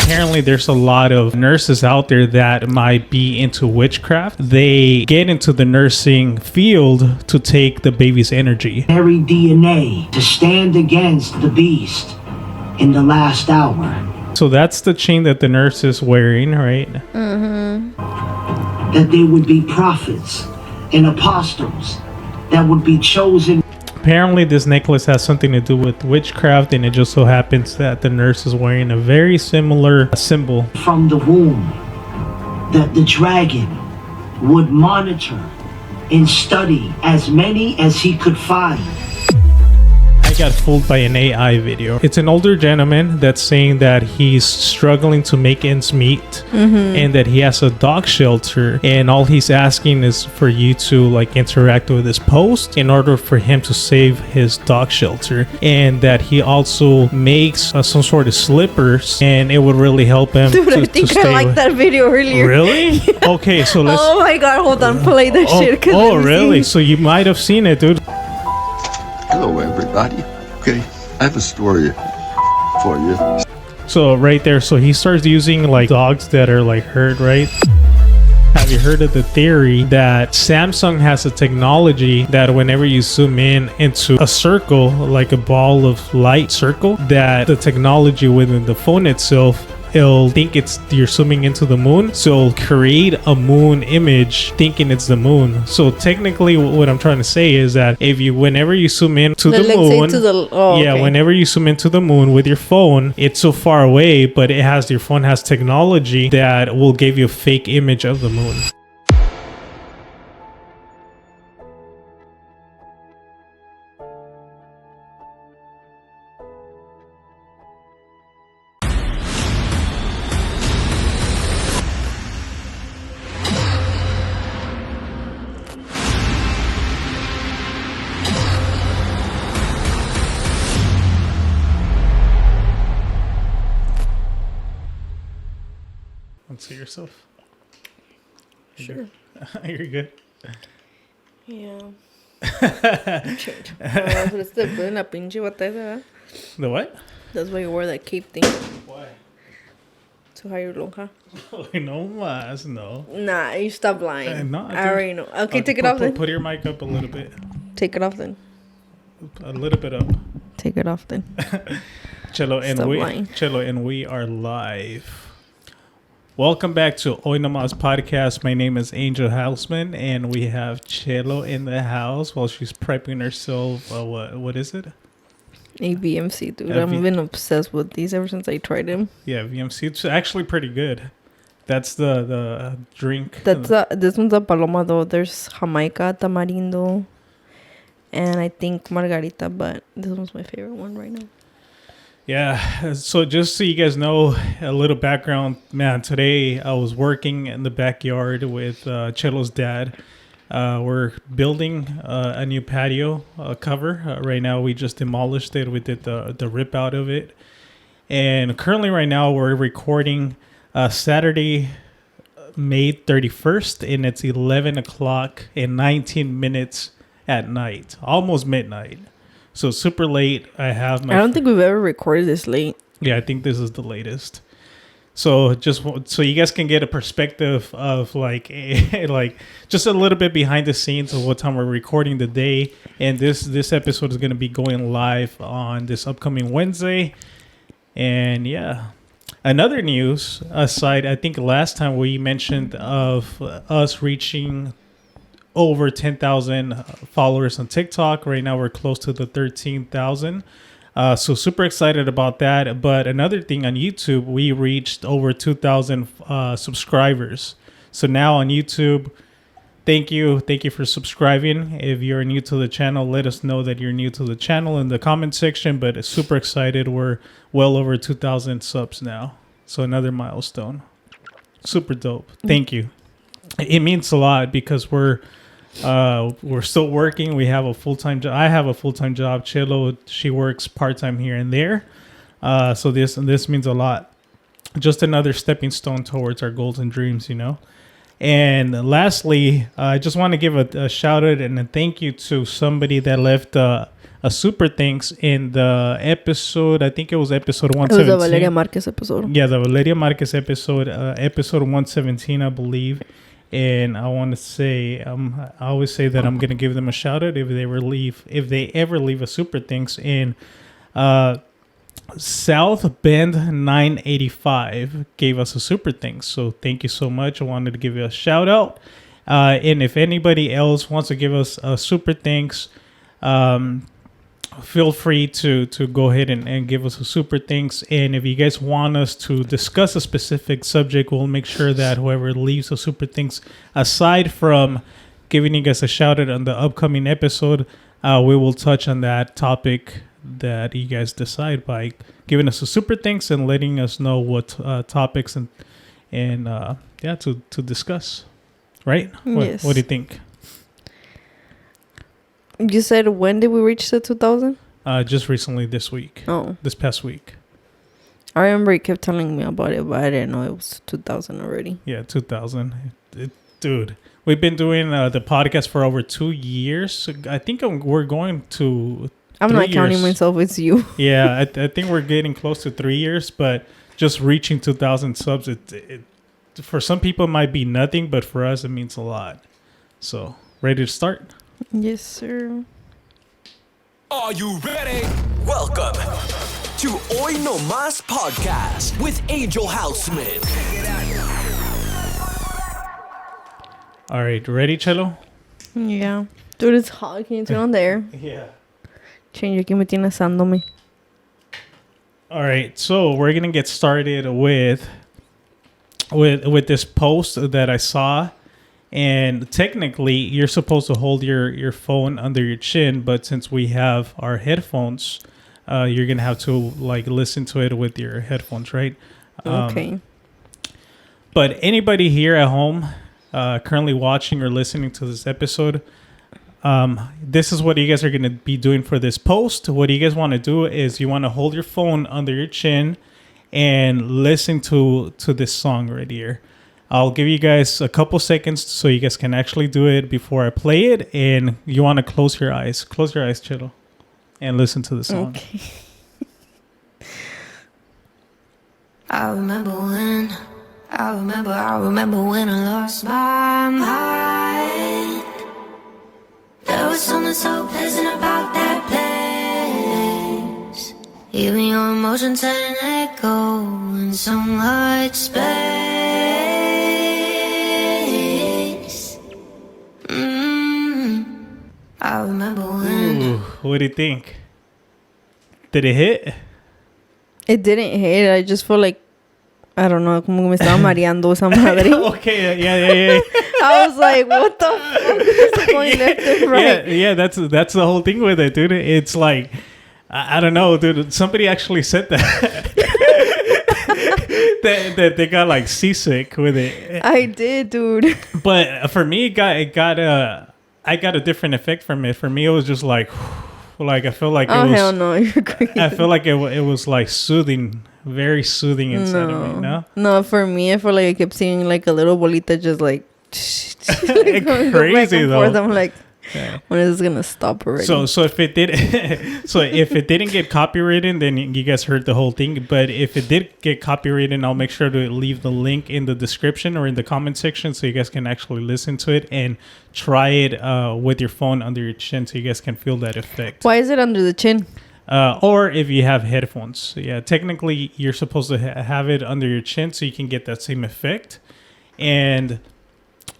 Apparently, there's a lot of nurses out there that might be into witchcraft. They get into the nursing field to take the baby's energy. Very DNA to stand against the beast in the last hour. So that's the chain that the nurse is wearing, right? That they would be prophets and apostles that would be chosen. Apparently, this necklace has something to do with witchcraft, and it just so happens that the nurse is wearing a very similar symbol. From the womb, that the dragon would monitor and study as many as he could find. I got fooled by an AI video. It's an older gentleman that's saying that he's struggling to make ends meet and that he has a dog shelter, and all he's asking is for you to like interact with his post in order for him to save his dog shelter, and that he also makes some sort of slippers, and it would really help him. Dude, I think I liked that video earlier. Really? Okay, so let's. Oh my god, hold on, play that shit. Oh, really? So you might have seen it, dude. Hello, everybody. Okay, I have a story for you. So right there, so he starts using like dogs that are like hurt, right? Have you heard of the theory that Samsung has a technology that whenever you zoom in into a circle, like a ball of light circle, that the technology within the phone itself, it'll think you're zooming into the moon, so it'll create a moon image thinking it's the moon. So technically what I'm trying to say is that whenever you zoom in to the moon, whenever you zoom into the moon with your phone, it's so far away, but your phone has technology that will give you a fake image of the moon. See yourself? Sure. You're good. Yeah. The what? That's why you wore that cape thing. Why? To hide your lonja. Nomas, no. Nah, you stop lying. No, I already know. Okay, take it off then. Put your mic up a little bit. Take it off then. A little bit up. Take it off then. Chelo and we are live. Welcome back to Nomas podcast. My name is Angel Houseman, and we have Chelo in the house while she's prepping herself. What is it? A VMC, dude. I've been obsessed with these ever since I tried them. Yeah, VMC. It's actually pretty good. That's the drink. This one's a paloma though. There's Jamaica, tamarindo, and I think margarita, but this one's my favorite one right now. Yeah, so just so you guys know a little background, man, today I was working in the backyard with Chelo's dad. We're building a new patio cover. Right now we just demolished it. We did the rip out of it. And currently right now we're recording Saturday, May 31st, and it's 11 o'clock and 19 minutes at night, almost midnight. So super late. I don't think we've ever recorded this late. Yeah, I think this is the latest. So just so you guys can get a perspective of like just a little bit behind the scenes of what time we're recording the day. And this episode is going to be going live on this upcoming Wednesday. And yeah, another news aside, I think last time we mentioned of us reaching over 10,000 followers on TikTok. Right now we're close to the 13,000. So super excited about that. But another thing on YouTube, we reached over 2,000 subscribers. So now on YouTube, thank you for subscribing. If you're new to the channel, let us know that you're new to the channel in the comment section. But super excited. We're well over 2,000 subs now. So another milestone. Super dope. Thank you. It means a lot because we're still working. We have a full-time job. I have a full-time job. Chelo, she works part-time here and there. So this means a lot. Just another stepping stone towards our goals and dreams, you know. And lastly, I just want to give a shout out and a thank you to somebody that left a a super thanks in the episode. I think it was episode It 117. was the Valeria Marquez episode. Yeah, the Valeria Marquez episode, episode 117, I believe. And I want to say, I always say that I'm gonna give them a shout out if they ever leave a super thanks in. South Bend 985 gave us a super thanks, so thank you so much. I wanted to give you a shout out. And if anybody else wants to give us a super thanks, feel free to go ahead and give us a super thanks. And if you guys want us to discuss a specific subject, we'll make sure that whoever leaves a super thanks, aside from giving you guys a shout out on the upcoming episode, we will touch on that topic that you guys decide by giving us a super thanks and letting us know what topics and to discuss. Right? Yes. What do you think? You said, when did we reach the 2,000? Just recently this week. Oh. This past week. I remember you kept telling me about it, but I didn't know it was 2,000 already. Yeah, 2,000. Dude, we've been doing the podcast for over 2 years. I think we're going to I'm 3 not counting years. myself, it's you. Yeah, I think we're getting close to 3 years, but just reaching 2,000 subs, it for some people it might be nothing, but for us it means a lot. So, ready to start? Yes, sir. Are you ready? Welcome to Hoy Nomas Podcast with Angel Houseman. All right, ready, Chelo? Yeah. Dude, it's hot. Can you turn on the air? Yeah. Change aquí me tiene asándome. All right, so we're gonna get started with this post that I saw, and technically you're supposed to hold your phone under your chin, but since we have our headphones, you're gonna have to like listen to it with your headphones, right? Okay. But anybody here at home currently watching or listening to this episode, this is what you guys are going to be doing for this post. What you guys want to do is you want to hold your phone under your chin and listen to this song right here. I'll give you guys a couple seconds so you guys can actually do it before I play it. And you want to close your eyes. Close your eyes, Chittle, and listen to the song. Okay. I remember when I lost my mind. There was something so pleasant about that place. Even your emotions had an echo in so much space. I remember when. Ooh, what do you think? Did it hit? It didn't hit. I just feel like, I don't know, como me estaba mareando esa madre. Okay, yeah. I was like, what the fuck is going left and right? Yeah, that's the whole thing with it, dude. It's like, I don't know, dude. Somebody actually said that. that they got like seasick with it. I did, dude. But for me, I got a different effect from it. For me, it was just like I feel like it was. Oh, hell no. You're crazy. I feel like it was like soothing. Very soothing inside of me, no? No, for me, I feel like I kept seeing like a little bolita just like crazy though. forth. I'm like, yeah. when is this gonna stop already? So if it did, if it didn't get copyrighted, then you guys heard the whole thing. But if it did get copyrighted, I'll make sure to leave the link in the description or in the comment section so you guys can actually listen to it and try it with your phone under your chin so you guys can feel that effect. Why is it under the chin? Or if you have headphones. Yeah, technically you're supposed to have it under your chin so you can get that same effect.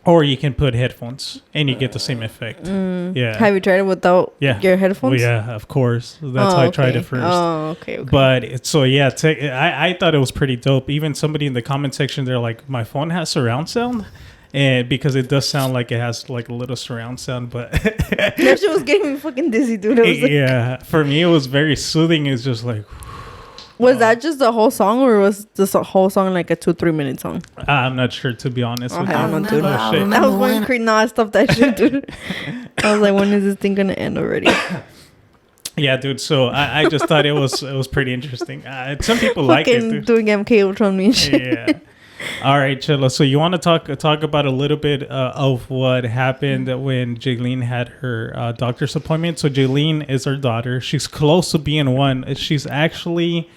Or you can put headphones and you get the same effect. Yeah. Have you tried it without your headphones? Well, yeah, of course. That's how I tried it first. Oh, okay. But I thought it was pretty dope. Even somebody in the comment section, they're like, my phone has surround sound. And because it does sound like it has like a little surround sound, but that shit was getting me fucking dizzy, dude. It was like, yeah, for me it was very soothing. It's just like, was that just the whole song, or was this whole song like a 2-3 minute song? I'm not sure, to be honest. With you. I don't know, dude. Oh, shit. I was going crazy. No, I stopped that shit, dude. I was like, when is this thing gonna end already? Yeah, dude. So I just thought it was pretty interesting. Some people like it, dude. Doing MK Ultra on me and shit. Yeah. All right, Chilla. So you want to talk about a little bit of what happened when Jaylene had her doctor's appointment. So Jaylene is her daughter. She's close to being one. She's actually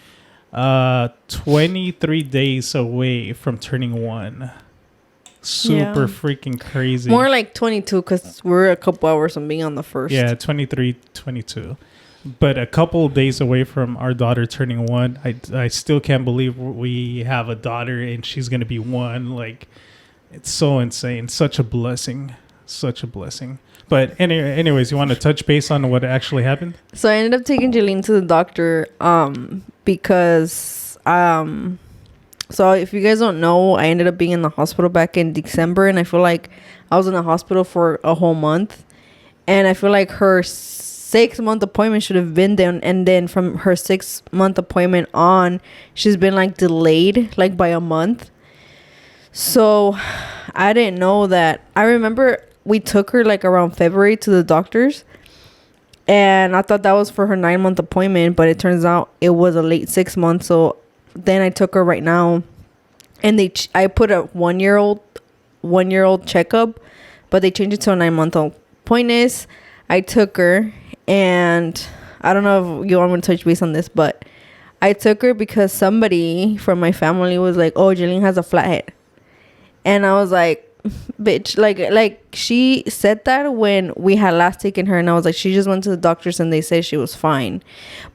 23 days away from turning one. Super freaking crazy. More like 22 because we're a couple hours from being on the first. Yeah, 23, 22. But a couple of days away from our daughter turning one. I still can't believe we have a daughter and she's going to be one. Like, it's so insane. Such a blessing. Such a blessing. But anyways, you want to touch base on what actually happened? So I ended up taking Jaylene to the doctor because... So if you guys don't know, I ended up being in the hospital back in December, and I feel like I was in the hospital for a whole month, and I feel like her 6-month appointment should have been there, and then from her 6-month appointment on, she's been like delayed like by a month. So I didn't know that. I remember we took her like around February to the doctor's, and I thought that was for her 9-month appointment, but it turns out it was a late 6 months. So then I took her right now, and I put a 1-year-old checkup, but they changed it to a 9-month-old. Point is, I took her, and I don't know if you want me to touch base on this, but I took her because somebody from my family was like, "Oh, Jaylene has a flathead," and I was like, "Bitch!" Like she said that when we had last taken her, and I was like, "She just went to the doctors and they said she was fine,"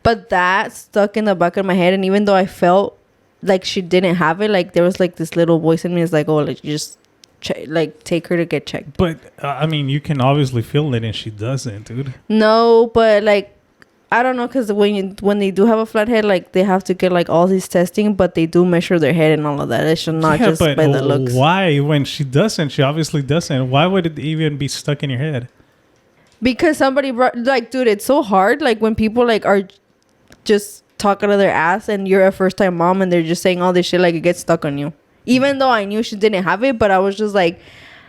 but that stuck in the back of my head, and even though I felt like she didn't have it, like there was like this little voice in me is like, "Oh, like you just take her to get checked." But I mean, you can obviously feel it, and she doesn't, dude. No, but like I don't know, because when they do have a flathead, like they have to get like all these testing, but they do measure their head and all of that. It should not just by the looks. Why, when she doesn't? She obviously doesn't. Why would it even be stuck in your head? Because somebody brought, like, dude, it's so hard. Like when people like are just talking to their ass, and you're a first time mom, and they're just saying all this shit, like it gets stuck on you. Even though I knew she didn't have it, but I was just like,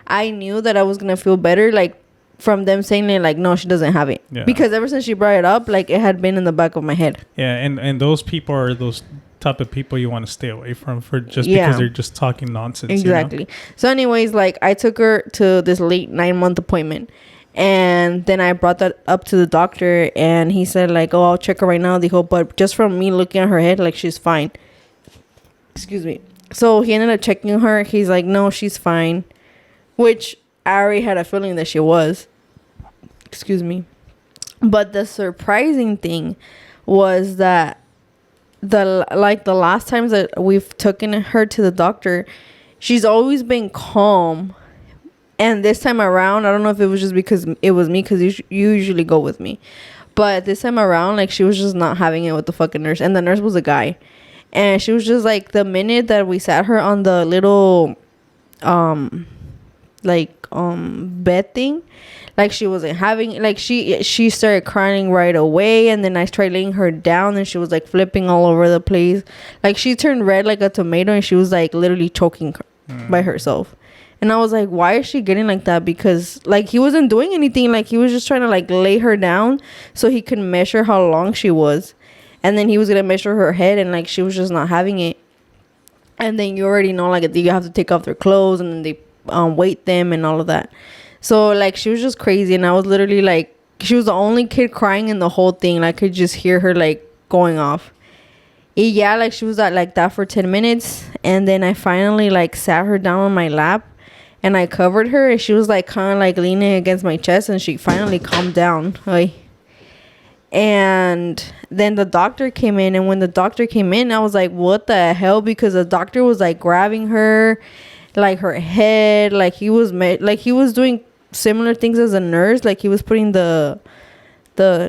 I knew that I was gonna feel better, like from them saying it, like, no, she doesn't have it. Yeah. Because ever since she brought it up, like it had been in the back of my head. Yeah, and those people are those type of people you want to stay away from because they're just talking nonsense. Exactly. You know? So anyways, like I took her to this late 9-month appointment, and then I brought that up to the doctor, and he said like, "Oh, I'll check her right now." But just from me looking at her head, like she's fine. Excuse me. So he ended up checking her. He's like, "No, she's fine," which I already had a feeling that she was. Excuse me. But the surprising thing was that the last times that we've taken her to the doctor, she's always been calm. And this time around, I don't know if it was just because it was me, because you usually go with me. But this time around, like she was just not having it with the fucking nurse. And the nurse was a guy. And she was just like, the minute that we sat her on the little bed thing, like she wasn't having, like she started crying right away, and then I tried laying her down, and she was like flipping all over the place, like she turned red like a tomato, and she was like literally choking by herself. And I was like, why is she getting like that? Because like he wasn't doing anything, like he was just trying to like lay her down so he could measure how long she was, and then he was gonna measure her head, and like she was just not having it. And then you already know, like you have to take off their clothes, and then they weight them and all of that. So like she was just crazy, and I was literally like, she was the only kid crying in the whole thing. Like, I could just hear her like going off. Yeah, like she was at like that for 10 minutes, and then I finally like sat her down on my lap, and I covered her, and she was like kind of like leaning against my chest, and she finally calmed down. And then the doctor came in, and when the doctor came in, I was like, what the hell? Because the doctor was like grabbing her, like her head, like he was doing similar things as a nurse, like he was putting the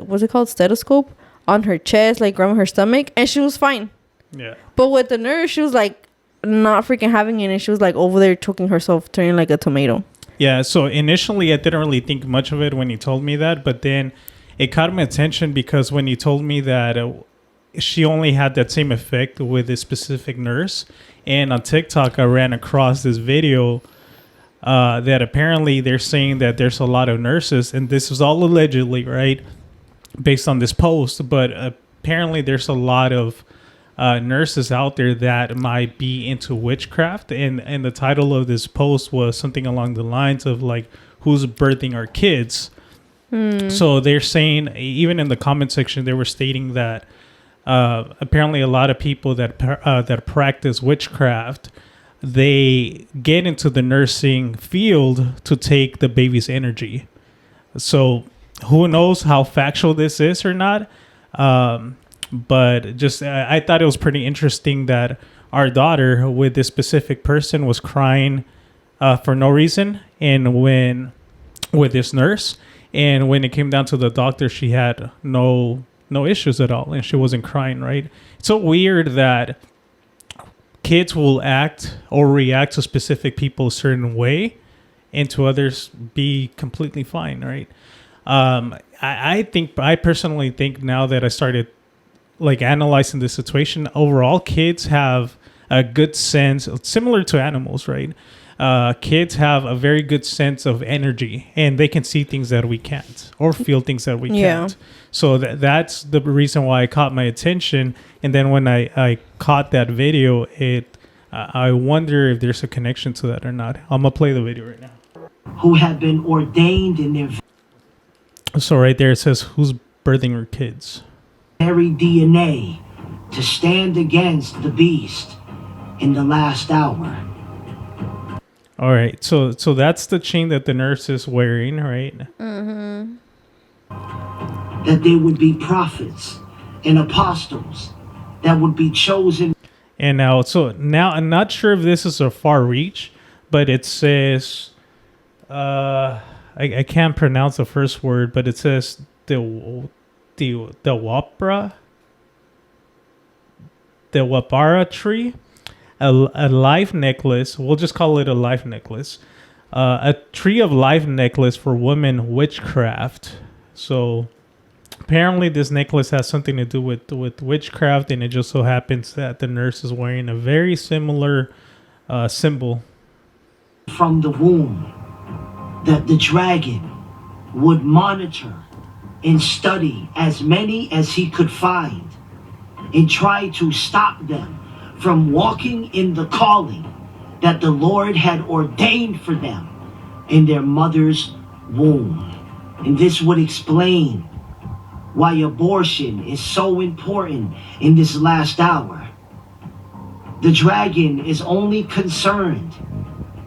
what's it called, stethoscope on her chest, like grabbing her stomach, and she was fine. Yeah. But with the nurse, she was like not freaking having it, and she was like over there choking herself, turning like a tomato. Yeah. So initially, I didn't really think much of it when he told me that, but then it caught my attention because when he told me that she only had that same effect with a specific nurse. And on TikTok, I ran across this video that apparently they're saying that there's a lot of nurses, and this is all allegedly, right, based on this post, but apparently there's a lot of nurses out there that might be into witchcraft, and the title of this post was something along the lines of like, who's birthing our kids. So they're saying, even in the comment section, they were stating that apparently a lot of people that practice witchcraft, they get into the nursing field to take the baby's energy. So who knows how factual this is or not. But just I thought it was pretty interesting that our daughter with this specific person was crying for no reason, and when with this nurse, and when it came down to the doctor, she had no issues at all, and she wasn't crying. Right? It's so weird that kids will act or react to specific people a certain way, and to others be completely fine. Right? I personally think now that I started like analyzing the situation, overall kids have a good sense, similar to animals, right? Kids have a very good sense of energy, and they can see things that we can't, or feel things that we can't. So that's the reason why it caught my attention. And then when I caught that video, I wonder if there's a connection to that or not. I'm gonna play the video right now. Who have been ordained in their So right there it says, who's birthing her kids? very DNA to stand against the beast in the last hour. All right, so that's the chain that the nurse is wearing, right? That there would be prophets and apostles that would be chosen. And now I'm not sure if this is a far reach, but it says, I can't pronounce the first word, but it says the wapara tree, a life necklace. We'll just call it a life necklace. A tree of life necklace for women witchcraft. So apparently this necklace has something to do with witchcraft, and it just so happens that the nurse is wearing a very similar symbol. From the womb, that the dragon would monitor and study as many as he could find and try to stop them from walking in the calling that the Lord had ordained for them in their mother's womb. And this would explain why abortion is so important in this last hour. The dragon is only concerned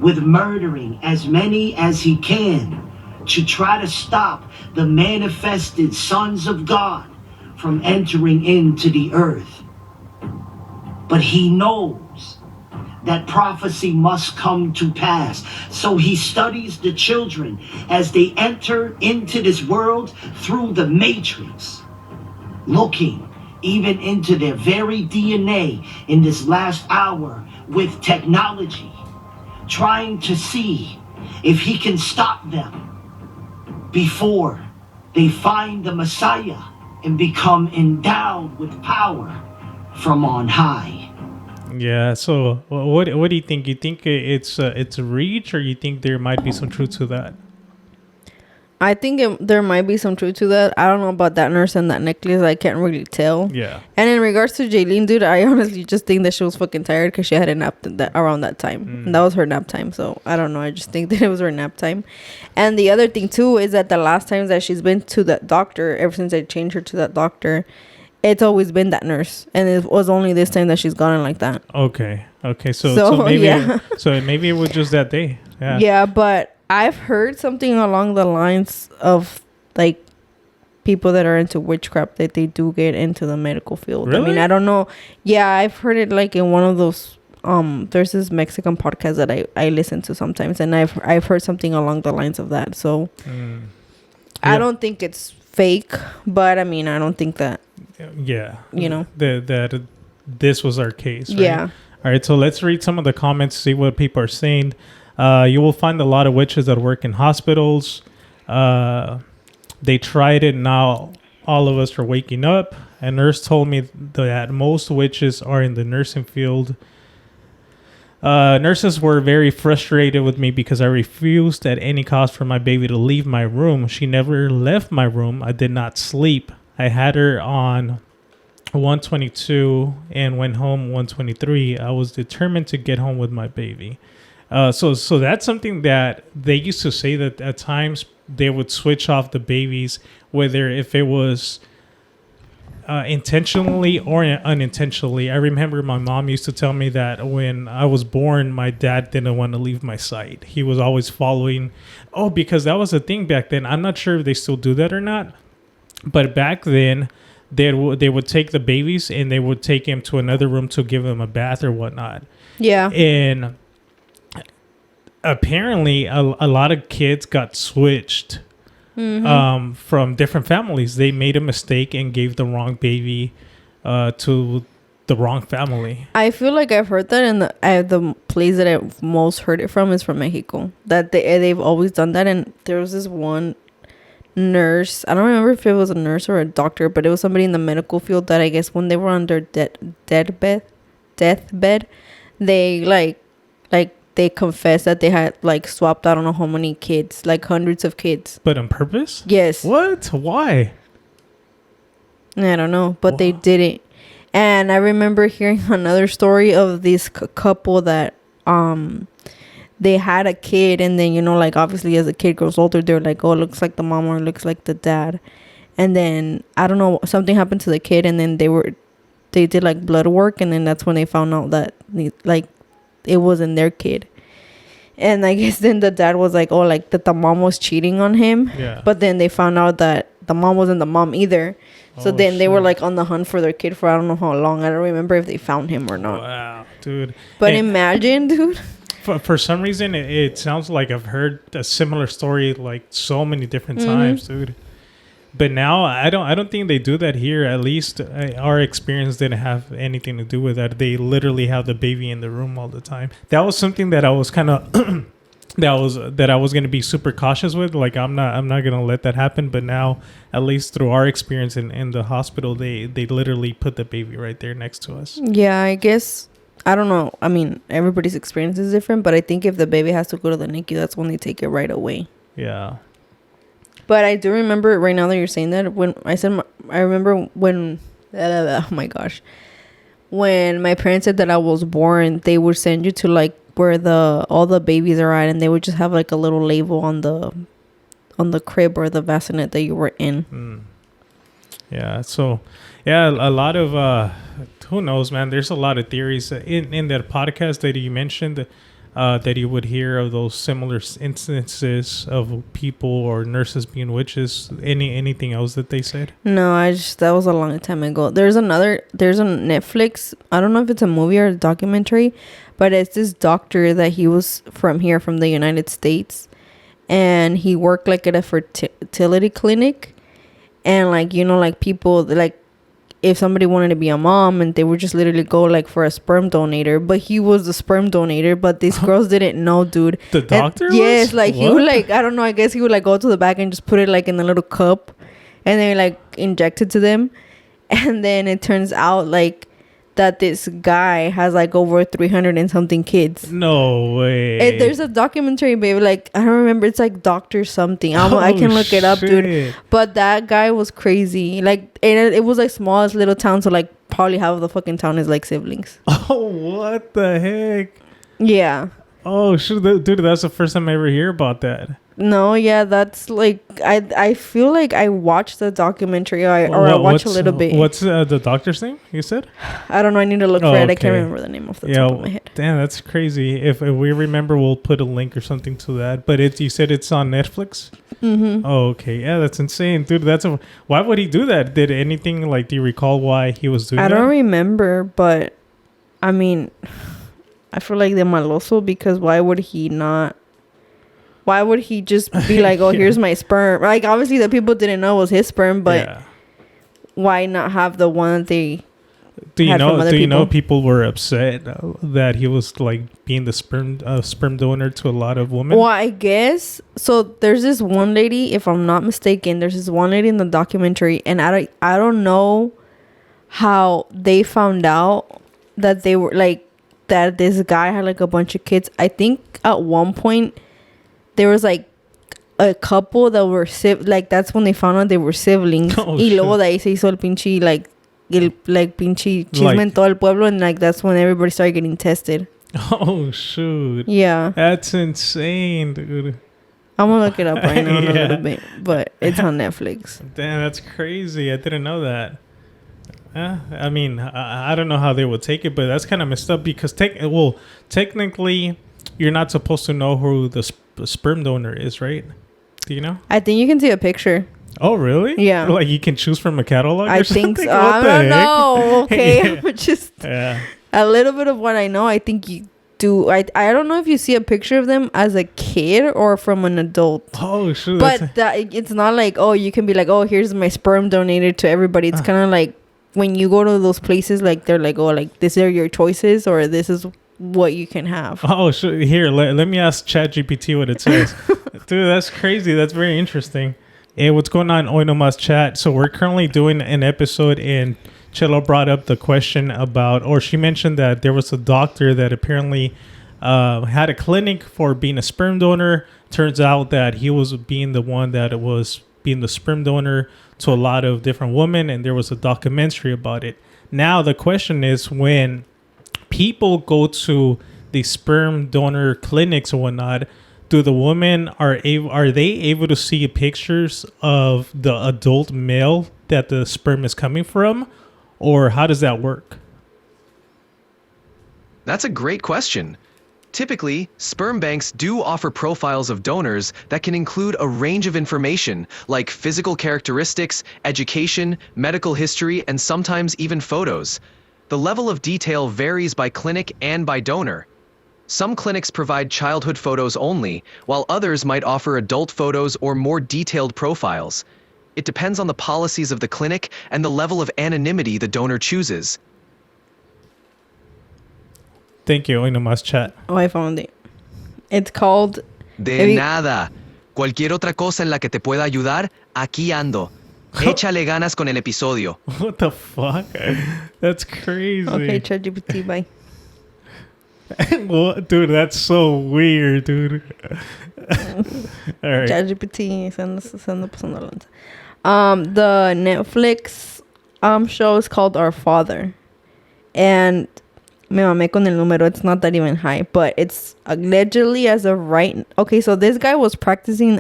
with murdering as many as he can to try to stop the manifested sons of God from entering into the earth. But he knows that prophecy must come to pass. So he studies the children as they enter into this world through the matrix, looking even into their very DNA in this last hour with technology, trying to see if he can stop them before they find the Messiah and become endowed with power from on high. Yeah. So what do you think? You think it's a reach, or you think there might be some truth to that? I think there might be some truth to that. I don't know about that nurse and that necklace. I can't really tell. Yeah. And in regards to Jaylene, dude, I honestly just think that she was fucking tired because she had a nap around that time. And that was her nap time. So I don't know. I just think that it was her nap time. And the other thing too is that the last times that she's been to that doctor, ever since they changed her to that doctor, it's always been that nurse, and it was only this time that she's gone like that. Okay. So maybe yeah. So maybe it was just that day. Yeah. Yeah, but I've heard something along the lines of like people that are into witchcraft that they do get into the medical field. Really? I mean, I don't know. Yeah, I've heard it like in one of those there's this Mexican podcast that I listen to sometimes, and I've heard something along the lines of that. So I don't think it's fake, but I mean, I don't think that you know that this was our case, right? Yeah. All right, so let's read some of the comments, see what people are saying. You will find a lot of witches that work in hospitals. They tried it, now all of us are waking up. A nurse told me that most witches are in the nursing field. Nurses were very frustrated with me because I refused at any cost for my baby to leave my room. She never left my room. I did not sleep. I had her on 122 and went home 123, I was determined to get home with my baby. So that's something that they used to say, that at times they would switch off the babies, whether if it was intentionally or unintentionally. I remember my mom used to tell me that when I was born, my dad didn't want to leave my side. He was always following. Oh, because that was a thing back then. I'm not sure if they still do that or not. But back then, they would take the babies and they would take him to another room to give him a bath or whatnot. Yeah. And apparently, a lot of kids got switched from different families. They made a mistake and gave the wrong baby to the wrong family. I feel like I've heard that, and the place that I've most heard it from is from Mexico. That they've always done that, and there was this one nurse. I don't remember if it was a nurse or a doctor, but it was somebody in the medical field that I guess when they were on their deathbed, they like they confessed that they had like swapped out, I don't know how many kids, like hundreds of kids. But on purpose? Yes. What? Why? I don't know, but they did it. And I remember hearing another story of this couple that they had a kid, and then, you know, like obviously as the kid grows older, they're like, oh, it looks like the mom or it looks like the dad. And then I don't know, something happened to the kid, and then they did like blood work, and then that's when they found out that it wasn't their kid. And I guess then the dad was like, oh, like that the mom was cheating on him. Yeah. But then they found out that the mom wasn't the mom either. So then they were like on the hunt for their kid for I don't know how long. I don't remember if they found him or not. Wow, dude. But imagine, dude. For some reason, it sounds like I've heard a similar story like so many different times, dude. But now I don't think they do that here. At least our experience didn't have anything to do with that. They literally have the baby in the room all the time. That was something that I was kind of that I was going to be super cautious with. Like I'm not going to let that happen. But now, at least through our experience in the hospital, they literally put the baby right there next to us. Yeah, I guess. I don't know. I mean, everybody's experience is different, but I think if the baby has to go to the NICU, that's when they take it right away. Yeah. But I do remember right now that you're saying that, when I said, I remember when, oh my gosh, when my parents said that I was born, they would send you to like where all the babies are at, and they would just have like a little label on the crib or the bassinet that you were in. Yeah. So, yeah, a lot of who knows, man. There's a lot of theories in that podcast that you mentioned. That you would hear of those similar instances of people or nurses being witches. Anything else that they said? No, that was a long time ago. There's a Netflix, I don't know if it's a movie or a documentary, but it's this doctor that he was from the United States, and he worked like at a fertility clinic, and like, you know, like people like, if somebody wanted to be a mom, and they would just literally go like for a sperm donator, but he was the sperm donator, but these girls didn't know, dude. The doctor? Yes, like what? he would like, I don't know, I guess he would like go to the back and just put it like in a little cup, and then like inject it to them. And then it turns out like that this guy has like over 300 and something kids. No way. There's a documentary, baby. Like, I don't remember. It's like Doctor something. I can look it up, dude. But that guy was crazy. Like, it was like smallest little town. So like probably half of the fucking town is like siblings. Oh, what the heck? Yeah. Oh, shit, dude, that's the first time I ever hear about that. No, yeah, that's like, I feel like I watched the documentary or I watched a little bit. What's the doctor's name, you said? I don't know. I need to look for it. I can't remember the name off the top of my head. Damn, that's crazy. If we remember, we'll put a link or something to that. But you said it's on Netflix? Mm-hmm. Oh, okay. Yeah, that's insane. Dude, why would he do that? Did anything, like, do you recall why he was doing that? I don't remember, but I mean, I feel like they're maloso, because why would he just be like, oh, here's my sperm? Like, obviously the people didn't know it was his sperm, but why not have the one that they had from other people? Do you know people were upset that he was like being the sperm donor to a lot of women? Well, I guess so. There's this one lady, if I'm not mistaken, there's this one lady in the documentary, and I don't know how they found out that they were like, that this guy had like a bunch of kids. I think at one point there was like a couple that were like, that's when they found out they were siblings. Oh, y luego de ahí se hizo el pinche like pinche chisme en todo el pueblo, and like that's when everybody started getting tested. Oh shoot. Yeah. That's insane, dude. I'm gonna look it up right now in a Yeah. little bit, but it's on Netflix. Damn, that's crazy. I didn't know that. I mean, I don't know how they would take it, but that's kind of messed up because technically, you're not supposed to know who the sperm donor is, right? Do you know? I think you can see a picture. Oh, really? Yeah. Like you can choose from a catalog. I or think something? so. What I the don't heck? know. Okay, Yeah. but just Yeah. a little bit of what I know. I think you do. I don't know if you see a picture of them as a kid or from an adult. Oh shoot! But it's not like, oh, you can be like, oh, here's my sperm donated to everybody. It's kind of like when you go to those places, like they're like, oh, like these are your choices or this is what you can have. Oh, here, let me ask ChatGPT what it says. Dude, that's crazy. That's very interesting. Hey, what's going on, Hoy Nomas chat? So we're currently doing an episode, and Chelo brought up the question about, or she mentioned that there was a doctor that apparently had a clinic for being a sperm donor. Turns out that he was being the one that was being the sperm donor to a lot of different women, and there was a documentary about it. Now the question is, when people go to the sperm donor clinics or whatnot, do the women are they able to see pictures of the adult male that the sperm is coming from, or how does that work? That's a great question. Typically, sperm banks do offer profiles of donors that can include a range of information like physical characteristics, education, medical history, and sometimes even photos. The level of detail varies by clinic and by donor. Some clinics provide childhood photos only, while others might offer adult photos or more detailed profiles. It depends on the policies of the clinic and the level of anonymity the donor chooses. Thank you, Hoy Nomás chat. Oh, I found it. It's called... De nada. Cualquier otra cosa en la que te pueda ayudar, aquí ando. Échale ganas con el episodio. What the fuck? That's crazy. Okay, ChatGPT, bye. Well, dude, that's so weird, dude. All right. ChatGPT, send pasando lanza. The Netflix show is called Our Father. And me mamé con el número. It's not that even high, but it's allegedly as of right. Okay, so this guy was practicing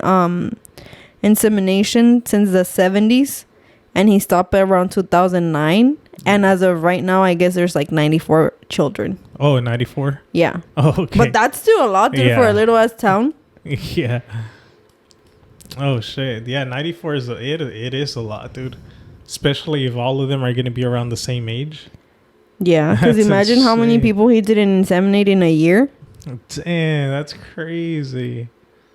insemination since the 70s, and he stopped around 2009. And as of right now, I guess there's like 94 children. Oh, 94? Yeah. Oh, okay. But that's still a lot, dude, for a little ass town. Yeah. Oh shit. Yeah, 94 is it is a lot, dude. Especially if all of them are going to be around the same age. Yeah, because imagine how many people he didn't inseminate in a year. Damn, that's crazy.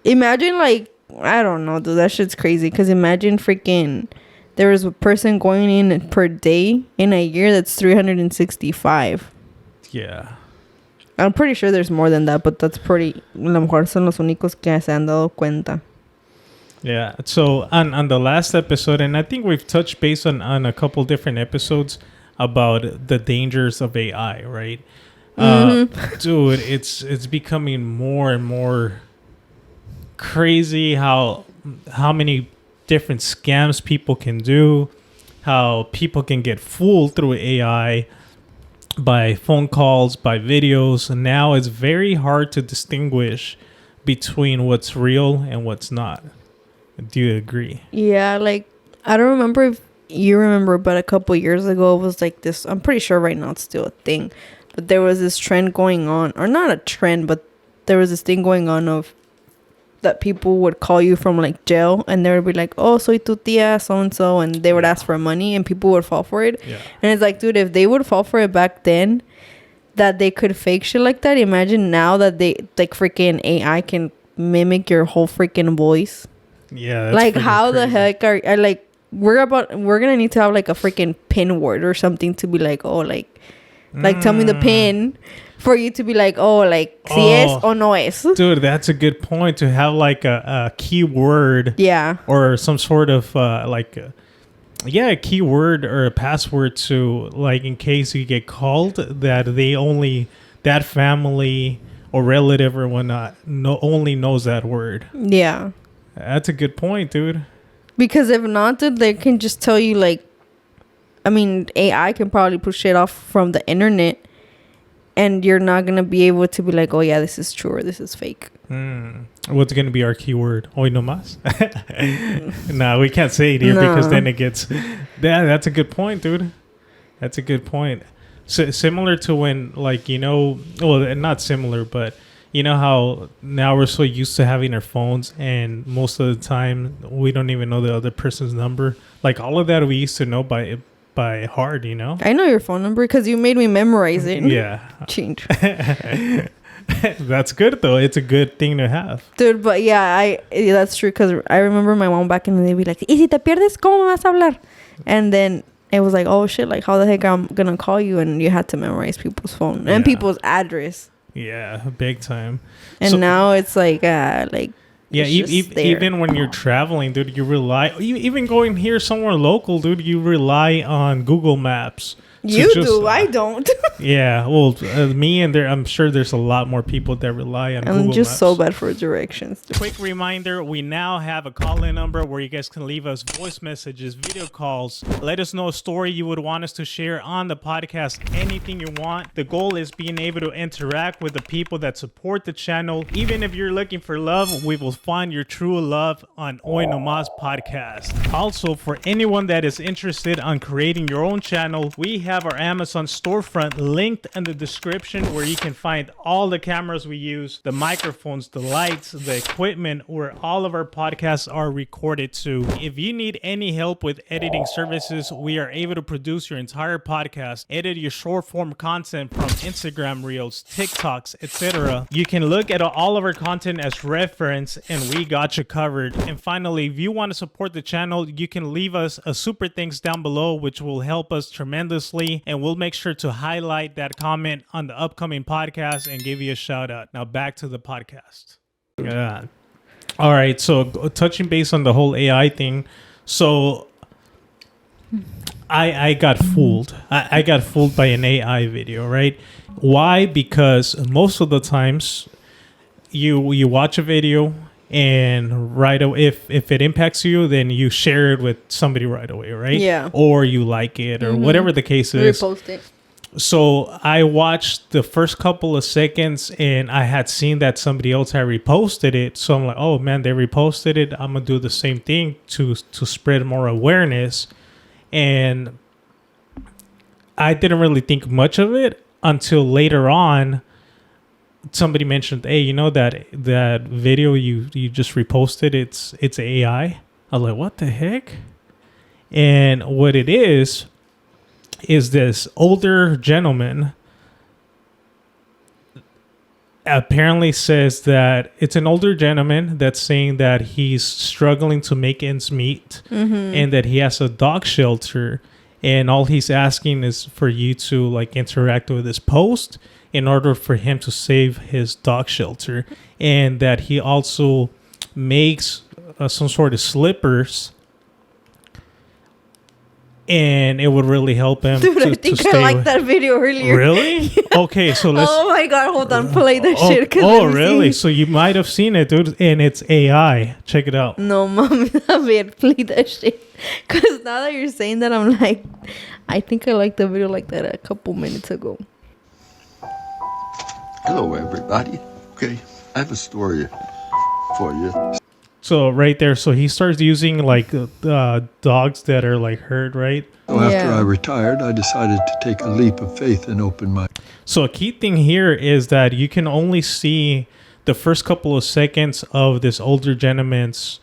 Imagine, like, I don't know, dude, that shit's crazy. Because imagine freaking, there was a person going in per day in a year. That's 365. Yeah. I'm pretty sure there's more than that, but that's pretty, a lo mejor son los únicos que se han dado cuenta. Yeah. So on the last episode, and I think we've touched base on a couple different episodes about the dangers of AI, right? Dude, it's becoming more and more crazy how many different scams people can do, how people can get fooled through AI by phone calls, by videos. And now it's very hard to distinguish between what's real and what's not. Do you agree? Yeah, like, I don't remember if you remember, but a couple years ago, it was like this. I'm pretty sure right now it's still a thing. But there was this trend going on, or not a trend, but there was this thing going on of that people would call you from like jail, and they would be like, oh, soy tu tía, so-and-so, and they would ask for money, and people would fall for it. Yeah. And it's like, dude, if they would fall for it back then, that they could fake shit like that, imagine now that they, like, freaking AI can mimic your whole freaking voice. Yeah. That's Like, freaking how the crazy. heck are like, we're gonna need to have like a freaking pin word or something to be like, oh, like tell me the pin for you to be like, oh, like, si es o no es. Dude, that's a good point, to have like a keyword. Yeah. Or some sort of a keyword or a password to, like, in case you get called, that that family or relative or whatnot only knows that word. Yeah. That's a good point, dude. Because if not, dude, they can just tell you like I mean, AI can probably push shit off from the internet, and you're not gonna be able to be like, oh yeah, this is true or this is fake. What's gonna be our keyword? Hoy no más. No, we can't say it here because then it gets. Yeah, that's a good point, dude. That's a good point. So, similar to when, like, you know, well, not similar, but you know how now we're so used to having our phones, and most of the time we don't even know the other person's number. Like all of that we used to know by heart, you know. I know your phone number because you made me memorize it. Yeah. Change. That's good though. It's a good thing to have, dude. But yeah, that's true because I remember my mom back in the day be like, "Y si te pierdes, cómo me vas a hablar?" And then it was like, "Oh shit! Like how the heck I'm gonna call you?" And you had to memorize people's phone and people's address. Yeah, big time. And so, now it's like yeah, even when you're traveling, dude, you rely. Even going here somewhere local, dude, you rely on Google Maps. You do. I don't. Yeah. Well, me and I'm sure there's a lot more people that rely on Google Maps. I'm just so bad for directions. Quick reminder, we now have a call-in number where you guys can leave us voice messages, video calls. Let us know a story you would want us to share on the podcast, anything you want. The goal is being able to interact with the people that support the channel. Even if you're looking for love, we will find your true love on Hoy Nomas podcast. Also, for anyone that is interested on creating your own channel, we have our Amazon storefront linked in the description where you can find all the cameras we use, the microphones, the lights, the equipment where all of our podcasts are recorded to. If you need any help with editing services, we are able to produce your entire podcast, edit your short form content from Instagram Reels, TikToks, etc. You can look at all of our content as reference and we got you covered. And finally, if you want to support the channel, you can leave us a super thanks down below, which will help us tremendously. And we'll make sure to highlight that comment on the upcoming podcast and give you a shout out. Now back to the podcast. Yeah. All right. So touching base on the whole AI thing. So I got fooled. I got fooled by an AI video, right? Why? Because most of the times you watch a video and right away, if it impacts you, then you share it with somebody right away, right? Yeah. Or you like it, or whatever the case is. Repost it. So I watched the first couple of seconds, and I had seen that somebody else had reposted it. So I'm like, oh man, they reposted it. I'm gonna do the same thing to spread more awareness. And I didn't really think much of it until later on. Somebody mentioned, hey, you know that video you just reposted, it's AI. I was like, what the heck? And what it is this older gentleman apparently says that it's an older gentleman that's saying that he's struggling to make ends meet and that he has a dog shelter, and all he's asking is for you to like interact with his post in order for him to save his dog shelter, and that he also makes some sort of slippers, and it would really help him. Dude, I think I liked that video earlier. Really? Okay, so let's. Oh my god, hold on, play that shit. Oh, really? So you might have seen it, dude, and it's AI. Check it out. No, mami, a ver, play that shit. Because now that you're saying that, I'm like, I think I liked the video like that a couple minutes ago. Hello, everybody. Okay, I have a story for you. So right there, so he starts using like dogs that are like herd, right? So after I retired, I decided to take a leap of faith and open my... So a key thing here is that you can only see the first couple of seconds of this older gentleman's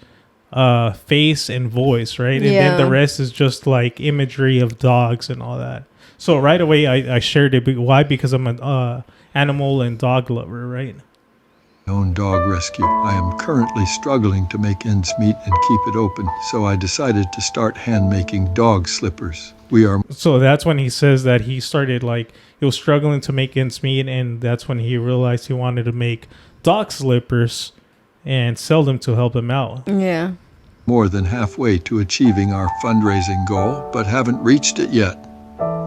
face and voice, right? And then the rest is just like imagery of dogs and all that. So right away, I shared it. Why? Because I'm an animal and dog lover, right? Own dog rescue. I am currently struggling to make ends meet and keep it open, so I decided to start hand making dog slippers. So that's when he says that he started like he was struggling to make ends meet, and that's when he realized he wanted to make dog slippers and sell them to help him out. Yeah. More than halfway to achieving our fundraising goal, but haven't reached it yet.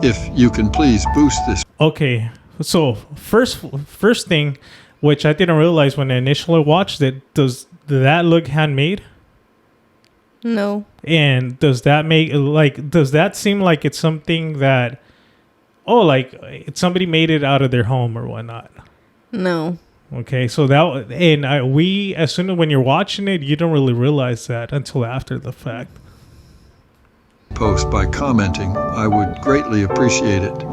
If you can please boost this. Okay, so first thing, which I didn't realize when I initially watched it, does that look handmade? No. And does that seem like it's something that, like somebody made it out of their home or whatnot? No. Okay, so we, as soon as when you're watching it, you don't really realize that until after the fact. Post by commenting. I would greatly appreciate it.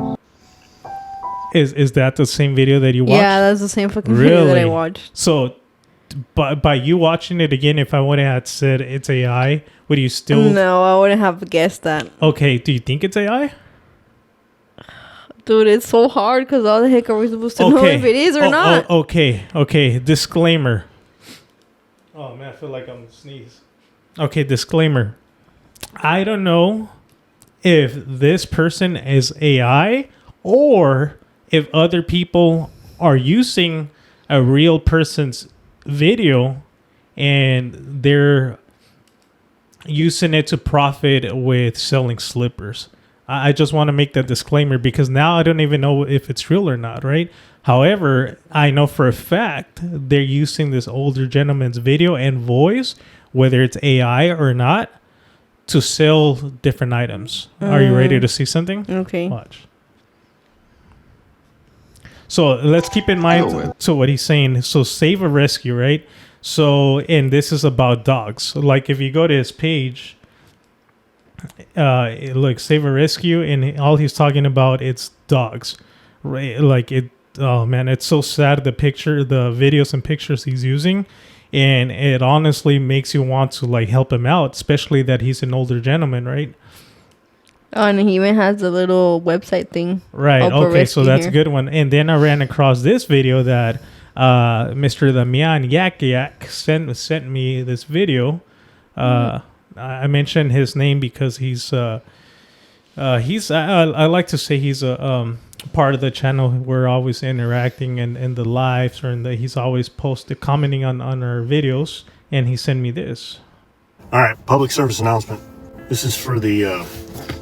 Is that the same video that you watched? Yeah, that's the same fucking video that I watched. So, by you watching it again, if I would have said it's AI, would you still? No, I wouldn't have guessed that. Okay, do you think it's AI? Dude, it's so hard because how the heck are we supposed to know if it is or not? Okay. Disclaimer. Oh man, I feel like I'm sneeze. Okay, disclaimer. I don't know if this person is AI or if other people are using a real person's video and they're using it to profit with selling slippers. I just want to make that disclaimer because now I don't even know if it's real or not, right? However, I know for a fact they're using this older gentleman's video and voice, whether it's AI or not, to sell different items. Are you ready to see something? Okay. Watch. So let's keep in mind so what he's saying. So save a rescue, right? So, and this is about dogs. Like if you go to his page, look, save a rescue, and all he's talking about it's dogs, right? Like it. Oh man, it's so sad. The videos and pictures he's using, and it honestly makes you want to like help him out, especially that he's an older gentleman, right? Oh, and he even has a little website thing. Right. Okay, so that's a good one. And then I ran across this video that Mr. Damian Yak sent me this video. I mentioned his name because he's I like to say he's a part of the channel. We're always interacting in the lives, or he's always commenting on our videos, and he sent me this. All right, public service announcement. This is for the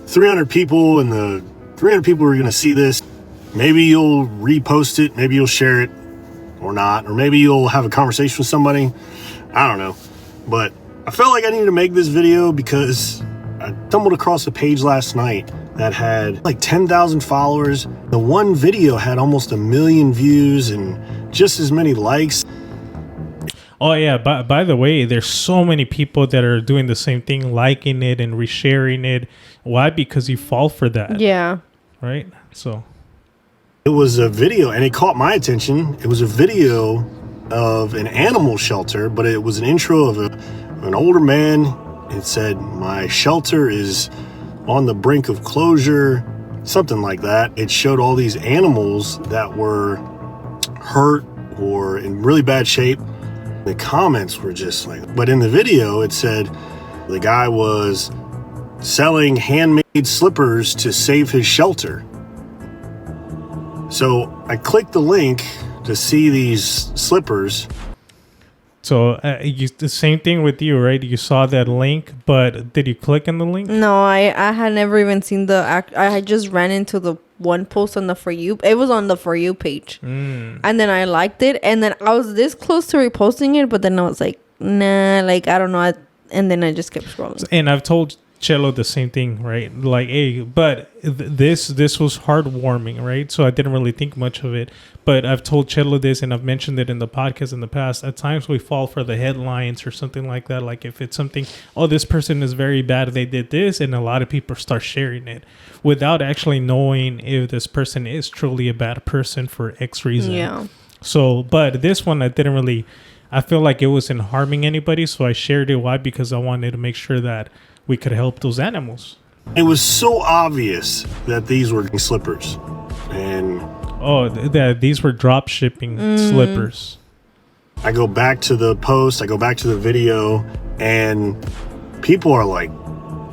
300 people, and the 300 people who are going to see this. Maybe you'll repost it, maybe you'll share it or not, or maybe you'll have a conversation with somebody. I don't know. But I felt like I needed to make this video because I stumbled across a page last night that had like 10,000 followers. The one video had almost 1 million views and just as many likes. Oh yeah, by the way, there's so many people that are doing the same thing, liking it and resharing it. Why? Because you fall for that. Yeah. Right? So it was a video, and it caught my attention. It was a video of an animal shelter, but it was an intro of an older man. It said, "My shelter is on the brink of closure," something like that. It showed all these animals that were hurt or in really bad shape. The comments were just like, but in the video it said the guy was selling handmade slippers to save his shelter. So I clicked the link to see these slippers. So the same thing with you, right? You saw that link, but did you click on the link? No, I had never even seen the act. I had just ran into the one post on the For You. It was on the For You page. And then I liked it. And then I was this close to reposting it, but then I was like, nah, like, I don't know. And then I just kept scrolling. And I've told Cello the same thing, right? Like, hey, but this was heartwarming, right? So I didn't really think much of it. But I've told Cello this, and I've mentioned it in the podcast in the past. At times we fall for the headlines or something like that. Like if it's something, oh, this person is very bad, they did this, and a lot of people start sharing it without actually knowing if this person is truly a bad person for X reason. Yeah. So, but this one I didn't really, I feel like it wasn't harming anybody, so I shared it. Why? Because I wanted to make sure that we could help those animals. It was so obvious that these were slippers. And that these were drop shipping slippers. I go back to the post, I go back to the video, and people are like,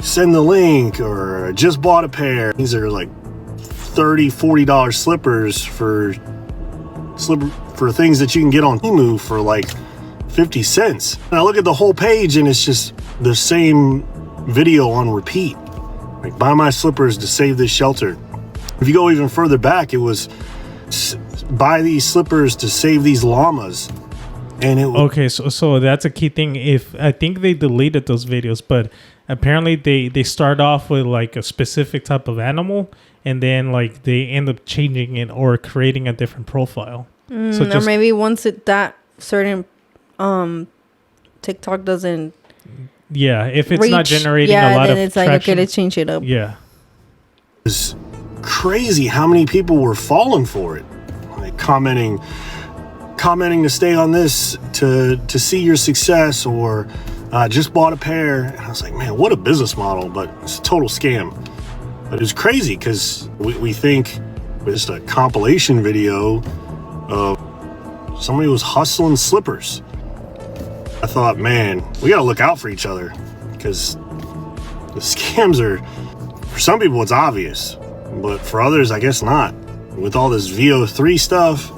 send the link, or just bought a pair. These are like $30, $40 slippers for things that you can get on Temu for like 50 cents. And I look at the whole page and it's just the same video on repeat. Like, buy my slippers to save this shelter. If you go even further back, it was buy these slippers to save these llamas. And it was, Okay, so that's a key thing. If I think they deleted those videos, but apparently they start off with like a specific type of animal, and then like they end up changing it or creating a different profile. Or maybe once that certain TikTok doesn't. Yeah, if it's not generating a lot then of it's like, traction, okay, let's change it up. Yeah. It's crazy how many people were falling for it, like commenting to stay on this to see your success, or just bought a pair. And I was like, man, what a business model, but it's a total scam. But it was crazy because we think it was just a compilation video of somebody was hustling slippers. I thought, man, we gotta look out for each other, because the scams are, for some people it's obvious, but for others I guess not. With all this VO3 stuff,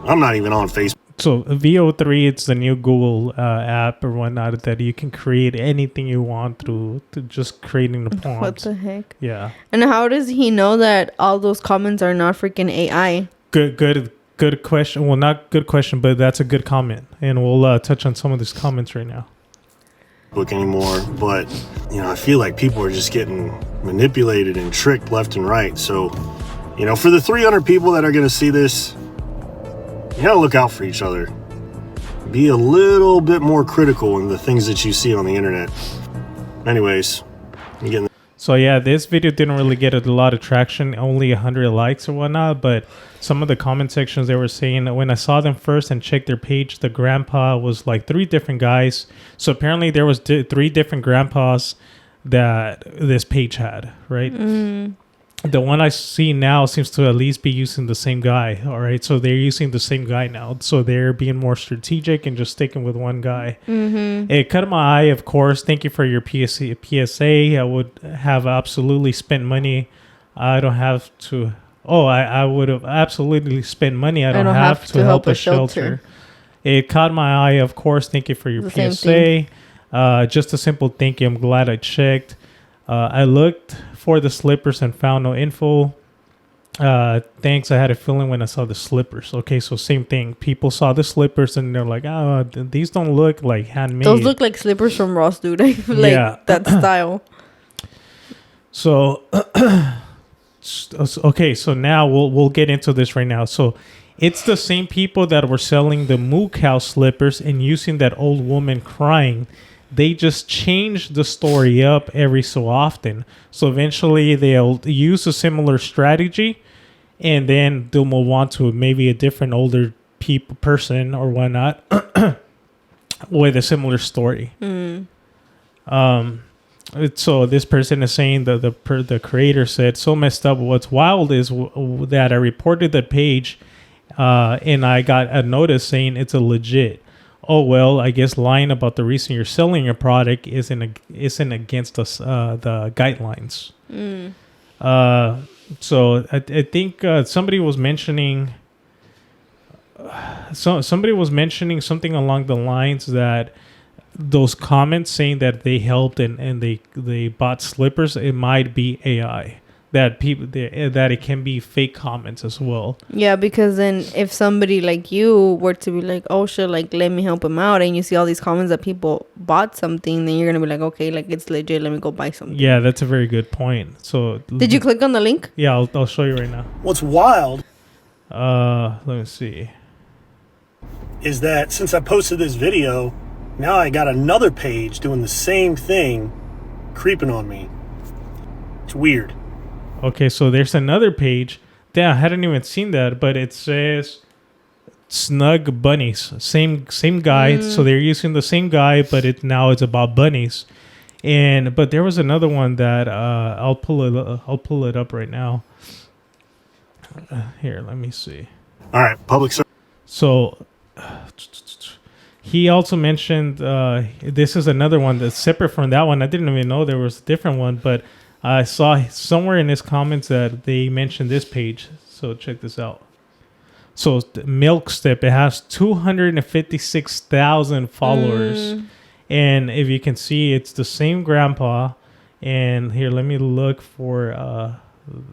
I'm not even on Facebook. So VO3, it's the new Google app or whatnot that you can create anything you want through to just creating the prompts. What the heck? Yeah. And how does he know that all those comments are not freaking AI? Good question. Well, not good question, but that's a good comment, and we'll touch on some of these comments right now. Book anymore, but I feel like people are just getting manipulated and tricked left and right. So, for the 300 people that are going to see this, you gotta look out for each other. Be a little bit more critical in the things that you see on the internet. Anyways, I'm getting. So yeah, this video didn't really get a lot of traction, only 100 likes or whatnot, but some of the comment sections, they were saying that when I saw them first and checked their page, the grandpa was like 3 different guys. So apparently there was 3 different grandpas that this page had, right? The one I see now seems to at least be using the same guy. All right. So they're using the same guy now. So they're being more strategic and just sticking with one guy. It cut my eye, of course. Thank you for your PSA. I would have absolutely spent money. I don't have to. Oh, I would have absolutely spent money. I don't have to help a shelter. It caught my eye, of course. Thank you for your PSA. Just a simple thank you. I'm glad I checked. I looked for the slippers and found no info. Thanks. I had a feeling when I saw the slippers. Okay, so same thing. People saw the slippers and they're like, oh, these don't look like handmade. Those look like slippers from Ross, dude. Like that style. So, okay, so now we'll get into this right now. So it's the same people that were selling the moo cow slippers and using that old woman crying. They just change the story up every so often. So eventually they'll use a similar strategy, and then they'll move on to maybe a different older person or whatnot with a similar story. So this person is saying that the creator said, so messed up. What's wild is that I reported the page and I got a notice saying it's a legit. Oh, well, I guess lying about the reason you're selling your product isn't against us, the guidelines. So I think somebody was mentioning something along the lines that those comments saying that they helped and they bought slippers, it might be AI. That it can be fake comments as well. Yeah, because then if somebody like you were to be like, oh shit, like let me help him out, and you see all these comments that people bought something, then you're gonna be like, okay, like it's legit, let me go buy something. Yeah, that's a very good point. So did you click on the link? Yeah, I'll show you right now. What's wild, let me see, is that since I posted this video, now I got another page doing the same thing, creeping on me. It's weird. Okay, so there's another page. Damn, I hadn't even seen that, but it says Snug Bunnies. Same guy. So they're using the same guy, but now it's about bunnies. But there was another one that I'll pull it up right now. Here, let me see. All right, public service. So he also mentioned this is another one that's separate from that one. I didn't even know there was a different one, but I saw somewhere in his comments that they mentioned this page. So check this out. So Milk Step, it has 256,000 followers. And if you can see, it's the same grandpa. And here, let me look for,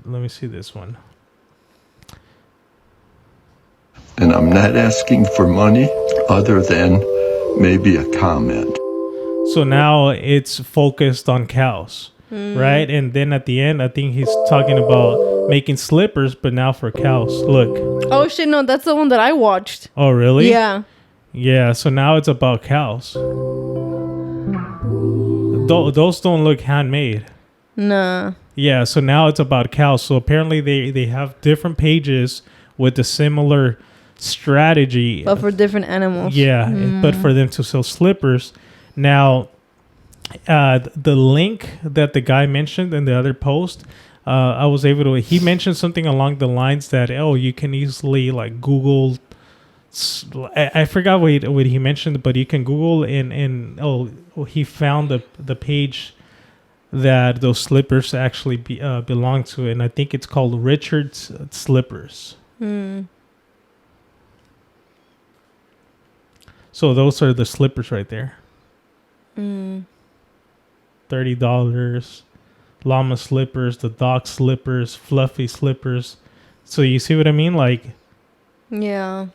let me see this one. And I'm not asking for money. other than maybe a comment. So now it's focused on cows, right? And then at the end, I think he's talking about making slippers, but now for cows. Look. Oh shit, no, that's the one that I watched. Oh, really? Yeah. Yeah, so now it's about cows. Those don't look handmade. Nah. Yeah, so now it's about cows. So apparently they have different pages with a similar strategy. But for different animals. Yeah, but for them to sell slippers. Now, the link that the guy mentioned in the other post, I was able to, he mentioned something along the lines that, you can easily like Google, I forgot what he mentioned, but you can Google and he found the page that those slippers actually belong to, and I think it's called Richard's Slippers. So those are the slippers right there. $30. Llama slippers, the dog slippers, fluffy slippers. So you see what I mean? Like, yeah,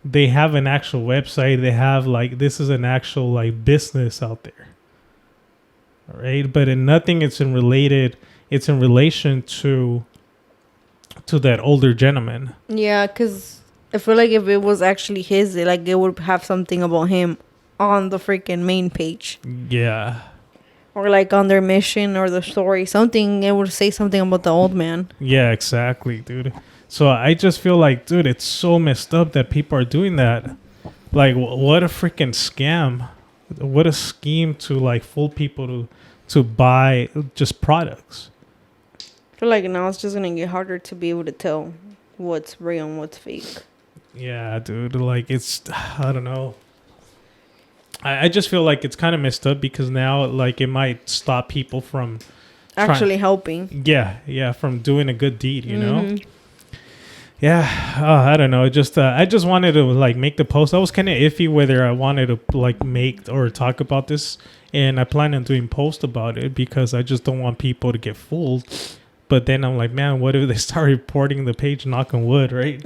they have an actual website. They have like, this is an actual like business out there. All right, but in nothing it's in relation to that older gentleman. Yeah, because I feel like if it was actually his, it would have something about him on the freaking main page. Yeah. Or like on their mission or the story, something, it would say something about the old man. Yeah, exactly, dude. So I just feel like, dude, it's so messed up that people are doing that. Like, what a freaking scam. What a scheme to like fool people to buy just products. I feel like now it's just going to get harder to be able to tell what's real and what's fake. Yeah, dude. Like, it's, I don't know. I just feel like it's kind of messed up because now, like, it might stop people from actually helping. Yeah, from doing a good deed, you know? Yeah, I don't know. I just wanted to, like, make the post. I was kind of iffy whether I wanted to, like, make or talk about this. And I plan on doing post about it because I just don't want people to get fooled. But then I'm like, man, what if they start reporting the page, knock on wood, right?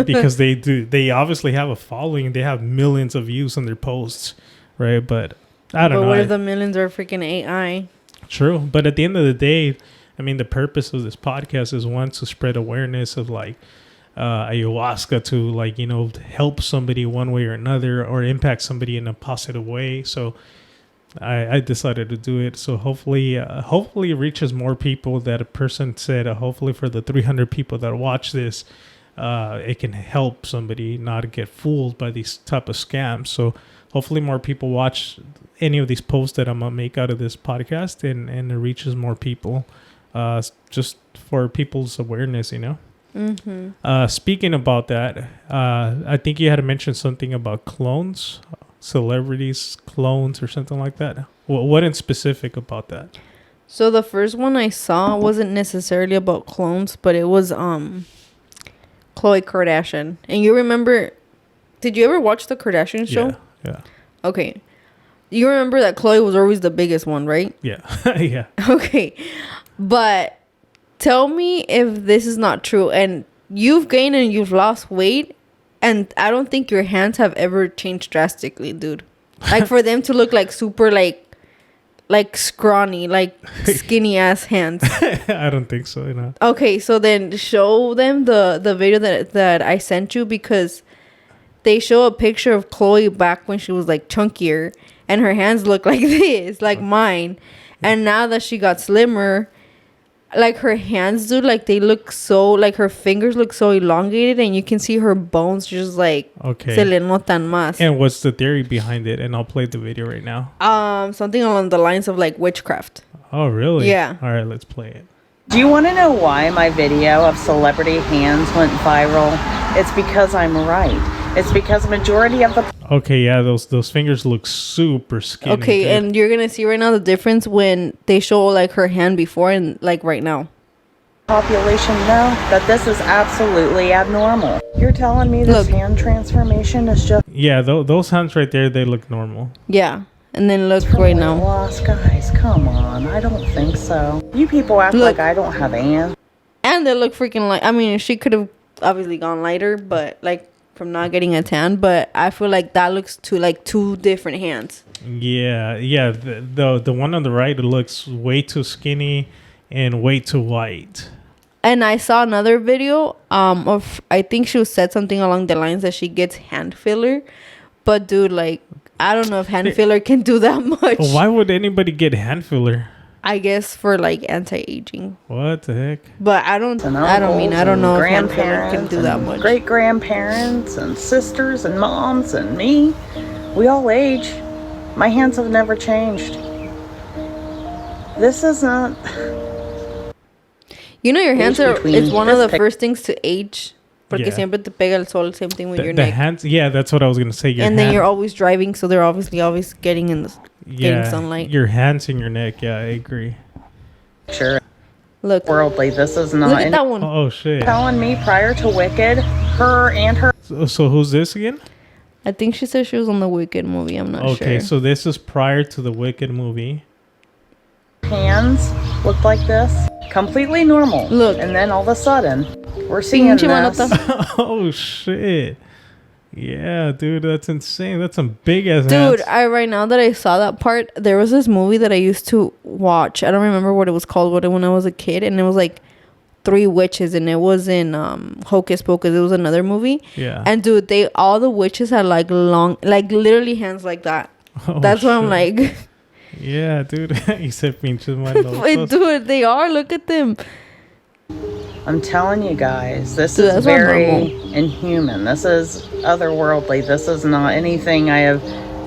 Because they obviously have a following. They have millions of views on their posts, right? But I don't know. But what if the millions are freaking AI? True. But at the end of the day, I mean, the purpose of this podcast is one, to spread awareness of like ayahuasca, to like, you know, help somebody one way or another or impact somebody in a positive way. So I decided to do it. So hopefully it reaches more people. That a person said, hopefully for the 300 people that watch this, it can help somebody not get fooled by these type of scams. So hopefully more people watch any of these posts that I'm going to make out of this podcast, and it reaches more people, just for people's awareness, you know? Speaking about that, I think you had to mention something about clones. Celebrities, clones, or something like that. What in specific about that? So the first one I saw wasn't necessarily about clones, but it was Khloe Kardashian. And you remember, did you ever watch the Kardashian show? Yeah. Okay. You remember that Khloe was always the biggest one, right? Yeah. Yeah. Okay. But tell me if this is not true. And you've gained and you've lost weight, and I don't think your hands have ever changed drastically, dude. Like, for them to look like super, like scrawny, like skinny ass hands. I don't think so, you know. Okay, so then show them the video that I sent you, because they show a picture of Khloe back when she was like chunkier, and her hands look like this, like mine. And now that she got slimmer, like her hands, dude, like they look so, like her fingers look so elongated, and you can see her bones just like se le notan más. And what's the theory behind it? And I'll play the video right now. Something along the lines of like witchcraft. Oh, really? Yeah. All right, let's play it. Do you want to know why my video of celebrity hands went viral? It's because I'm right. It's because majority of the... Okay, yeah, those fingers look super skinny. Okay, dude. And you're going to see right now the difference when they show like her hand before and like right now. Population know that this is absolutely abnormal. You're telling me this hand transformation is just... Yeah, those hands right there, they look normal. Yeah. And then look right now. Lost, guys, come on. I don't think so. You people act like I don't have hands. And they look freaking like... I mean, she could have obviously gone lighter, but like from not getting a tan, but I feel like that looks like two different hands. Yeah. The one on the right looks way too skinny and way too white. And I saw another video of, I think she said something along the lines that she gets hand filler. But dude, like, I don't know if hand filler can do that much. Why would anybody get hand filler? I guess for like anti-aging. What the heck? But I don't know if hand filler can do that much. Great grandparents and sisters and moms and me, we all age. My hands have never changed. This is not. You know, your hands it's one of the first things to age. Porque Yeah. siempre te pega el sol, same thing with your The neck. hands, yeah, that's what I was gonna say. And then you're always driving, so they're obviously always getting in the getting sunlight. Your hands and your neck. Yeah, I agree. Sure. Look, Worldly. This is not. look at that one. Oh shit. Telling me prior to Wicked, her and her So who's this again? I think she said she was on the Wicked movie. I'm not sure. Okay, so this is prior to the Wicked movie. hands looked like this. Completely normal. Look. And then all of a sudden, we're seeing this. Oh shit. Yeah, dude, that's insane. That's some big ass Dude, hands. right now that I saw that part, there was this movie that I used to watch. I don't remember what it was called when I was a kid, and it was like 3 witches, and it was in Hocus Pocus. It was another movie. Yeah. And dude, all the witches had like long, like literally hands like that. Oh, That's why I'm shit. like, Yeah, dude. You said pinches manos. dude, they are. Look at them. I'm telling you guys, this Dude, is that's not very normal. inhuman. This is otherworldly. This is not anything I have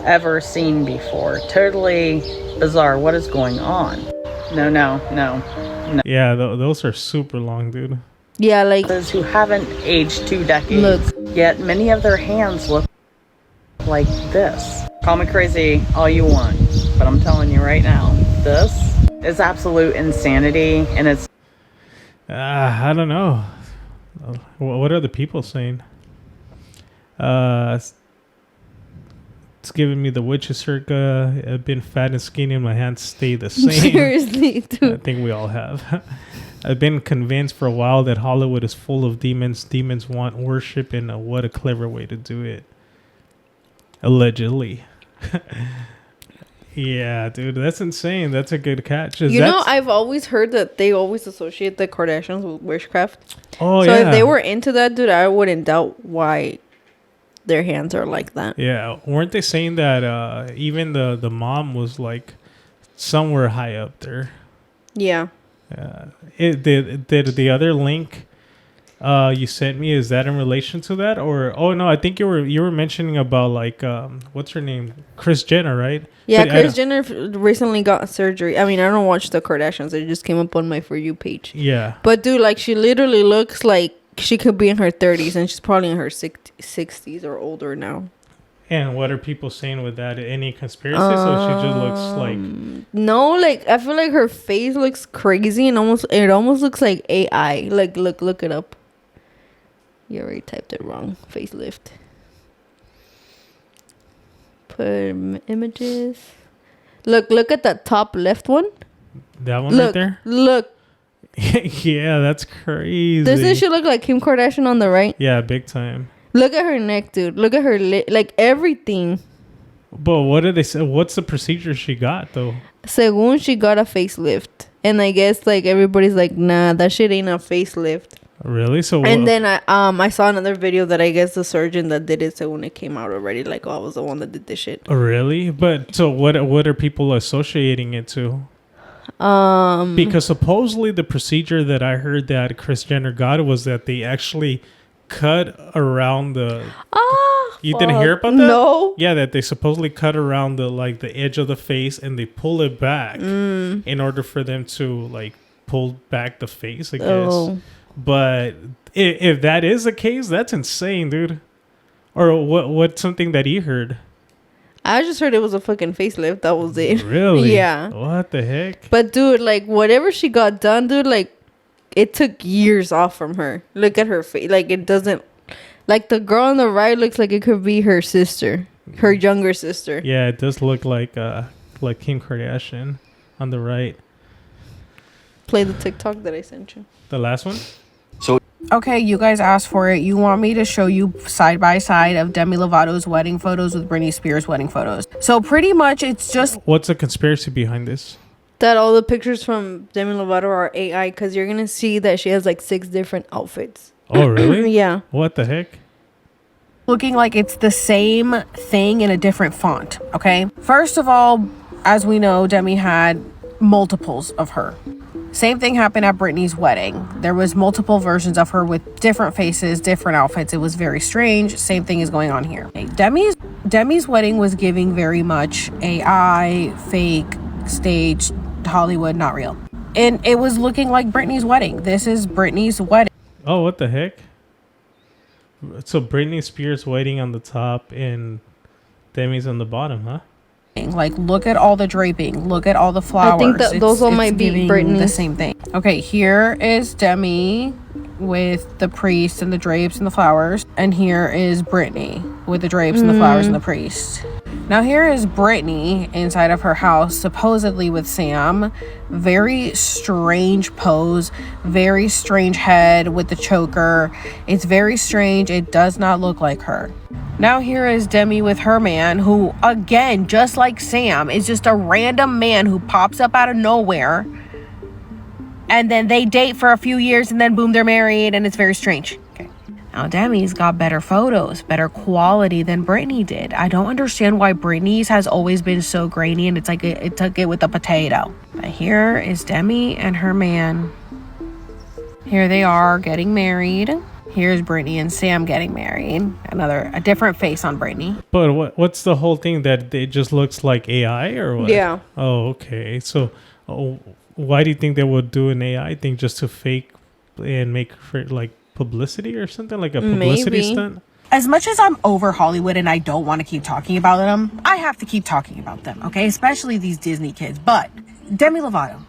ever seen before. Totally bizarre. What is going on? No. Yeah, those are super long, dude. Yeah, like Those who haven't aged 2 decades. Look. Yet many of their hands look like this. Call me crazy all you want, but I'm telling you right now, this is absolute insanity, and it's I don't know. What are the people saying? It's giving me the witches circa. I've been fat and skinny and my hands stay the same. seriously, I dude. think we all have. I've been convinced for a while that Hollywood is full of demons. Demons want worship, and what a clever way to do it. Allegedly. Yeah, dude, that's insane. That's a good catch. You know, I've always heard that they always associate the Kardashians with witchcraft. Oh, So yeah. if they were into that, dude, I wouldn't doubt why their hands are like that. Yeah, weren't they saying that even the mom was like somewhere high up there? Yeah. Did the other link you sent me, is that in relation to that? Or no, I think you were mentioning about like what's her name, Kris Jenner, right? Yeah, But Kris Jenner recently got surgery. I mean, I don't watch the Kardashians. It just came up on my For You page. Yeah. But dude, like, she literally looks like she could be in her 30s, and she's probably in her 60s or older now. And what are people saying with that? Any conspiracy? So she just looks like... No, like, I feel like her face looks crazy, and it almost looks like AI. Like, look it up. You already typed it wrong. Facelift. Put images. Look at that top left one. That one right there? Look. Yeah, that's crazy. Doesn't she look like Kim Kardashian on the right? Yeah, big time. Look at her neck, dude. Look at her like everything. But what did they say? What's the procedure she got, though? Según, she got a facelift. And I guess, like, everybody's like, nah, that shit ain't a facelift. Really? So And then I saw another video that I guess the surgeon that did it, so when it came out already, like, oh, I was the one that did this shit. Really? But so what are people associating it to? Because supposedly the procedure that I heard that Kris Jenner got was that they actually cut around the... You didn't hear about that? No. Yeah, that they supposedly cut around the edge of the face and they pull it back in order for them to like pull back the face, I guess. Oh. But if that is the case, that's insane, dude. Or what's something that he heard? I just heard it was a fucking facelift. That was it. Really? Yeah. What the heck? But dude, like, whatever she got done, dude, like, it took years off from her. Look at her face. Like, it doesn't... Like, the girl on the right looks like it could be her sister. Her younger sister. Yeah, it does look like Kim Kardashian on the right. Play the TikTok that I sent you. The last one? Okay, you guys asked for it. You want me to show you side by side of Demi Lovato's wedding photos with Britney Spears' wedding photos. So pretty much it's just... What's the conspiracy behind this? That all the pictures from Demi Lovato are AI, because you're going to see that she has like 6 different outfits. Oh, really? Yeah. What the heck? looking like it's the same thing in a different font, okay? First of all, as we know, Demi had multiples of her. Same thing happened at Britney's wedding. There was multiple versions of her with different faces, different outfits. It was very strange. Same thing is going on here. Demi's wedding was giving very much AI, fake, staged, Hollywood, not real. And it was looking like Britney's wedding. This is Britney's wedding. Oh, what the heck? So Britney Spears wedding on the top and Demi's on the bottom, huh? Like, look at all the draping. Look at all the flowers. I think that those all might be Britney's. The same thing. Okay, here is Demi with the priest and the drapes and the flowers. And here is Britney with the drapes and the flowers and the priest. Now here is Britney inside of her house, supposedly with Sam. Very strange pose, very strange head with the choker. It's very strange. It does not look like her. Now here is Demi with her man, who, again, just like Sam, is just a random man who pops up out of nowhere. And then they date for a few years and then boom, they're married, and it's very strange. Okay. Now Demi's got better photos, better quality than Britney did. I don't understand why Britney's has always been so grainy and it's like it took it with a potato. But here is Demi and her man. Here they are getting married. Here's Britney and Sam getting married. A different face on Britney. But what's the whole thing, that it just looks like AI or what? Yeah. Oh, okay. So why do you think they would do an AI thing, just to fake and make for like publicity or something, like a publicity stunt? As much as I'm over Hollywood and I don't want to keep talking about them, I have to keep talking about them, okay? Especially these Disney kids. But Demi Lovato,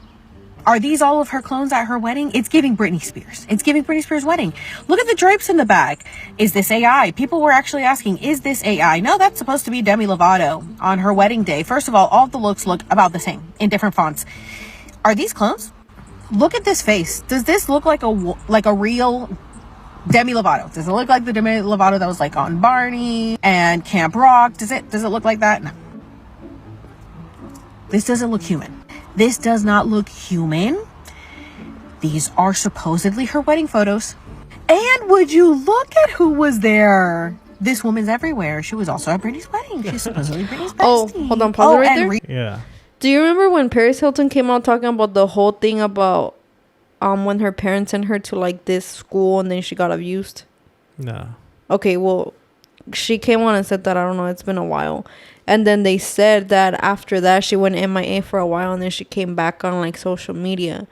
are these all of her clones at her wedding? It's giving Britney Spears. It's giving Britney Spears' wedding. Look at the drapes in the back. Is this AI? People were actually asking, is this AI? No, that's supposed to be Demi Lovato on her wedding day. First of all the looks look about the same in different fonts. Are these clones? Look at this face. Does this look like a real Demi Lovato? Does it look like the Demi Lovato that was like on Barney and Camp Rock? Does it look like that? No. This doesn't look human. This does not look human. These are supposedly her wedding photos. And would you look at who was there? This woman's everywhere. She was also at Britney's wedding. She's supposedly Britney's bestie. Oh, hold on. Pause it right there. Yeah. Do you remember when Paris Hilton came out talking about the whole thing about when her parents sent her to like this school and then she got abused? No. Okay, well, she came on and said that, I don't know, it's been a while. And then they said that after that she went MIA for a while and then she came back on like social media.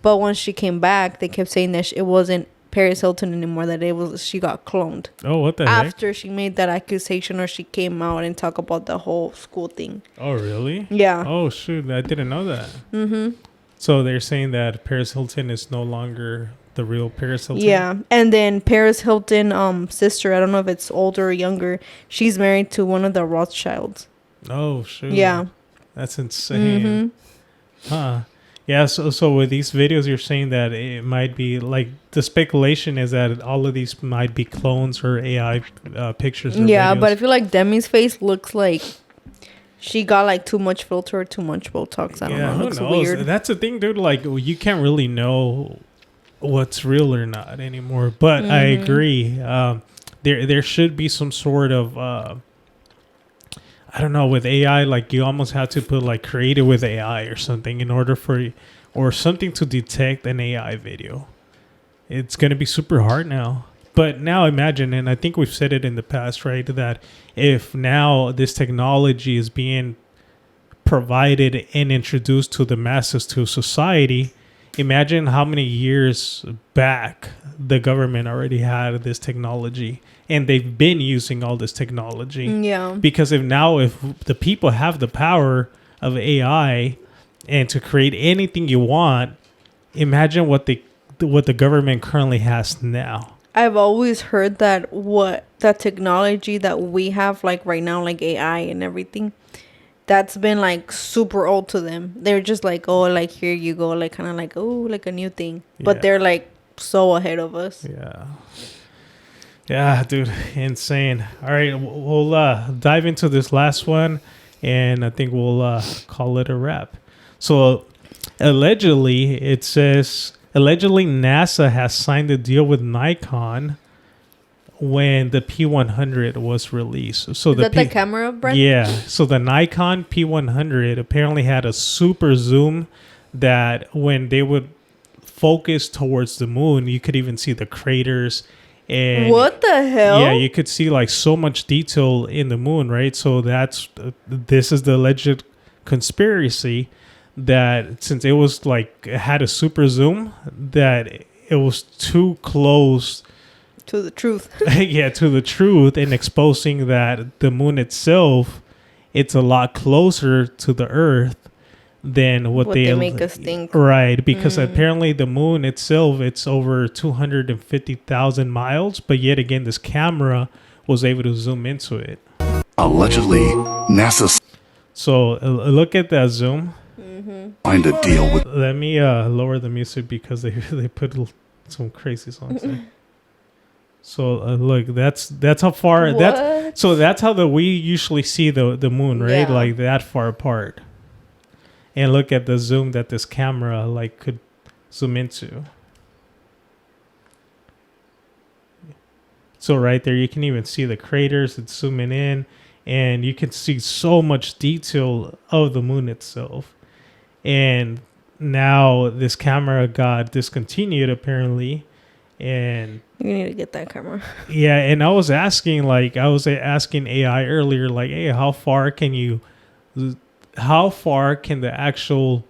But once she came back, they kept saying that it wasn't Paris Hilton anymore, that she got cloned. Oh, what the heck? After she made that accusation, or she came out and talked about the whole school thing. Oh, really? Yeah. Oh, shoot. I didn't know that. Mm-hmm. So they're saying that Paris Hilton is no longer the real Paris Hilton? Yeah. And then Paris Hilton, sister, I don't know if it's older or younger, she's married to one of the Rothschilds. Oh, shoot. Yeah. That's insane. Mm-hmm. Huh. Yeah, so with these videos, you're saying that it might be, like, the speculation is that all of these might be clones or AI pictures. Or yeah, videos. but I feel like Demi's face looks like she got, like, too much filter or too much Botox. I don't know. It looks weird. That's the thing, dude. Like, you can't really know what's real or not anymore. But I agree. There should be some sort of... I don't know, with AI, like you almost have to put like creative with AI or something in order or something to detect an AI video. It's going to be super hard now. But now imagine, and I think we've said it in the past, right, that if now this technology is being provided and introduced to the masses, to society, imagine how many years back the government already had this technology. And they've been using all this technology. Yeah. Because if the people have the power of AI and to create anything you want, imagine what the government currently has now. I've always heard that that technology that we have like right now, like AI and everything, that's been like super old to them. They're just like, oh, like here you go, like kind of like, oh, like a new thing. Yeah. But they're like so ahead of us. Yeah, dude, insane. All right, we'll dive into this last one, and I think we'll call it a wrap. So, allegedly, NASA has signed a deal with Nikon when the P100 was released. So Is that the camera brand? Yeah. So the Nikon P100 apparently had a super zoom that when they would focus towards the moon, you could even see the craters. And what the hell? Yeah, you could see like so much detail in the moon, right? So this is the alleged conspiracy that since it was like it had a super zoom, that it was too close to the truth. To the truth, and exposing that the moon itself, it's a lot closer to the Earth than what they make us think. Right, because apparently the moon itself, it's over 250,000 miles, but yet again, this camera was able to zoom into it. Allegedly, NASA. So look at that zoom. Find a deal with. Let me lower the music because they put some crazy songs there. So look, that's how far. That's how we usually see the moon, right? Yeah. Like that far apart. And look at the zoom that this camera like could zoom into. So right there, you can even see the craters. It's zooming in, and you can see so much detail of the moon itself. And now this camera got discontinued apparently, and you need to get that camera. Yeah, and I was asking AI earlier, like, hey, how far can the actual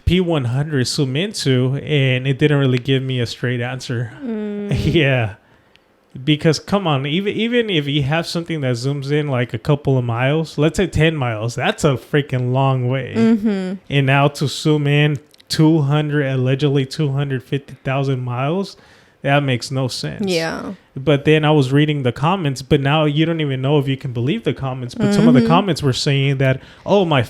P100 zoom into? And it didn't really give me a straight answer. Yeah, because come on, even if you have something that zooms in like a couple of miles, let's say 10 miles, that's a freaking long way. And now to zoom in allegedly 250,000 miles, that makes no sense. Yeah. But then I was reading the comments, but now you don't even know if you can believe the comments. But some of the comments were saying that, oh, my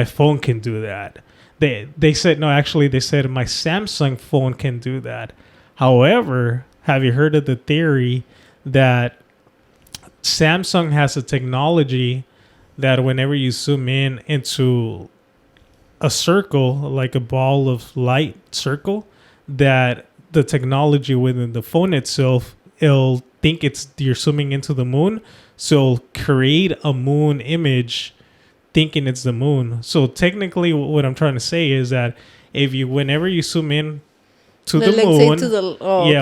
phone can do that. They said, no, actually they said my Samsung phone can do that. However, have you heard of the theory that Samsung has a technology that whenever you zoom in into a circle, like a ball of light circle, that the technology within the phone itself, it'll think you're zooming into the moon, so it'll create a moon image thinking it's the moon. So technically what I'm trying to say is that whenever you zoom in to the moon,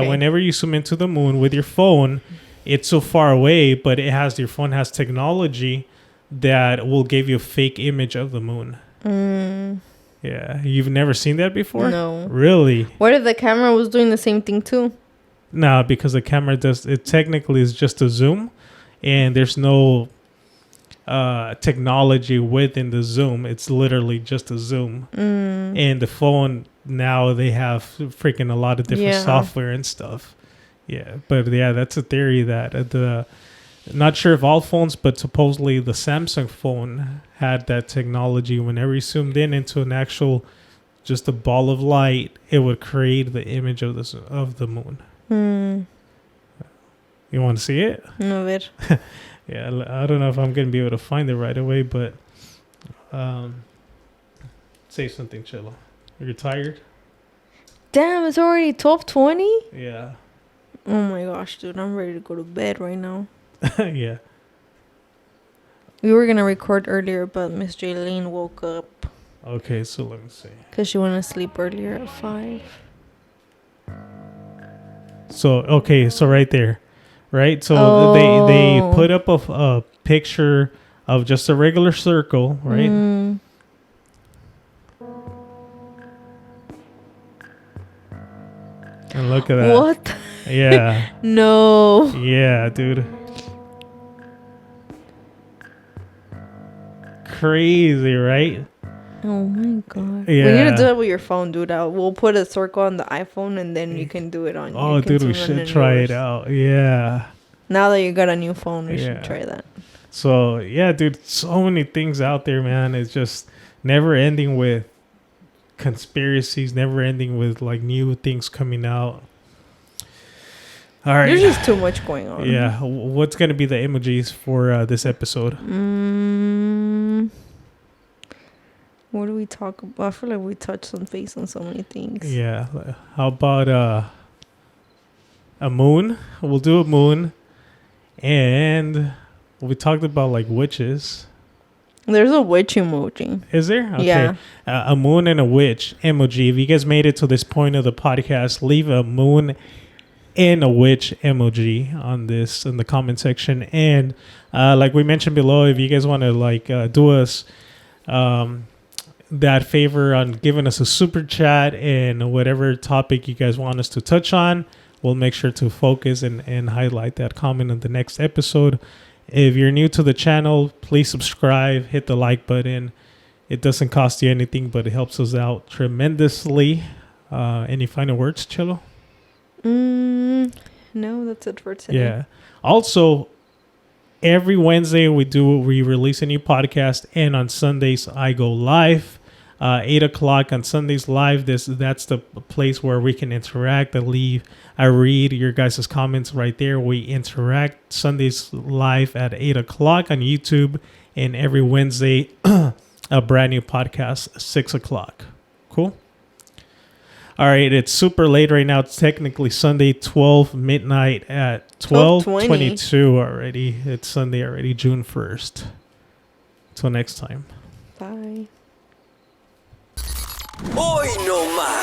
whenever you zoom into the moon with your phone, it's so far away, but your phone has technology that will give you a fake image of the moon. Yeah, you've never seen that before? No. Really? What if the camera was doing the same thing too? No, because the camera it technically is just a zoom, and there's no technology within the zoom. It's literally just a zoom. And the phone, now they have freaking a lot of different software and stuff. Yeah, but yeah, that's a theory that not sure if all phones, but supposedly the Samsung phone had that technology. Whenever you zoomed in into an actual, just a ball of light, it would create the image of the moon. You want to see it? No, ver. Yeah, I don't know if I'm going to be able to find it right away, but say something, Chelo. Are you tired? Damn, it's already 12:20? Yeah. Oh my gosh, dude, I'm ready to go to bed right now. Yeah. We were going to record earlier, but Miss Jaylene woke up. Okay, so let me see. Because she went to sleep earlier at 5. So right there. Right? So they put up a picture of just a regular circle, right? And look at that. What? Yeah. No. Yeah, dude. Crazy, right? Oh my god. Yeah. We need to do it with your phone, dude. We'll put a circle on the iPhone and then you can do it on Oh, dude, we should try it out. Yeah. Now that you got a new phone, we should try that. So, yeah, dude, so many things out there, man. It's just never ending with conspiracies never ending with like new things coming out. All right. There's just too much going on. Yeah. What's going to be the emojis for this episode? What do we talk about? I feel like we touched on face on so many things. Yeah. How about a moon? We'll do a moon. And we talked about like witches. There's a witch emoji. Is there? Okay. Yeah. A moon and a witch emoji. If you guys made it to this point of the podcast, leave a moon and a witch emoji on this in the comment section. And like we mentioned below, if you guys want to like do us that favor on giving us a super chat and whatever topic you guys want us to touch on, we'll make sure to focus and highlight that comment in the next episode. If you're new to the channel, please subscribe, hit the like button. It doesn't cost you anything, but it helps us out tremendously. Any final words, Chelo? No, that's it for today. Yeah. Also, every Wednesday we release a new podcast, and on Sundays I go live. 8 o'clock on Sundays live. That's the place where we can interact. I read your guys' comments right there. We interact Sundays live at 8 o'clock on YouTube, and every Wednesday a brand new podcast 6 o'clock. Cool. All right, it's super late right now. It's technically Sunday, 12 midnight at 12:22 already. It's Sunday already, June 1st. Till next time. Bye. Hoy no más.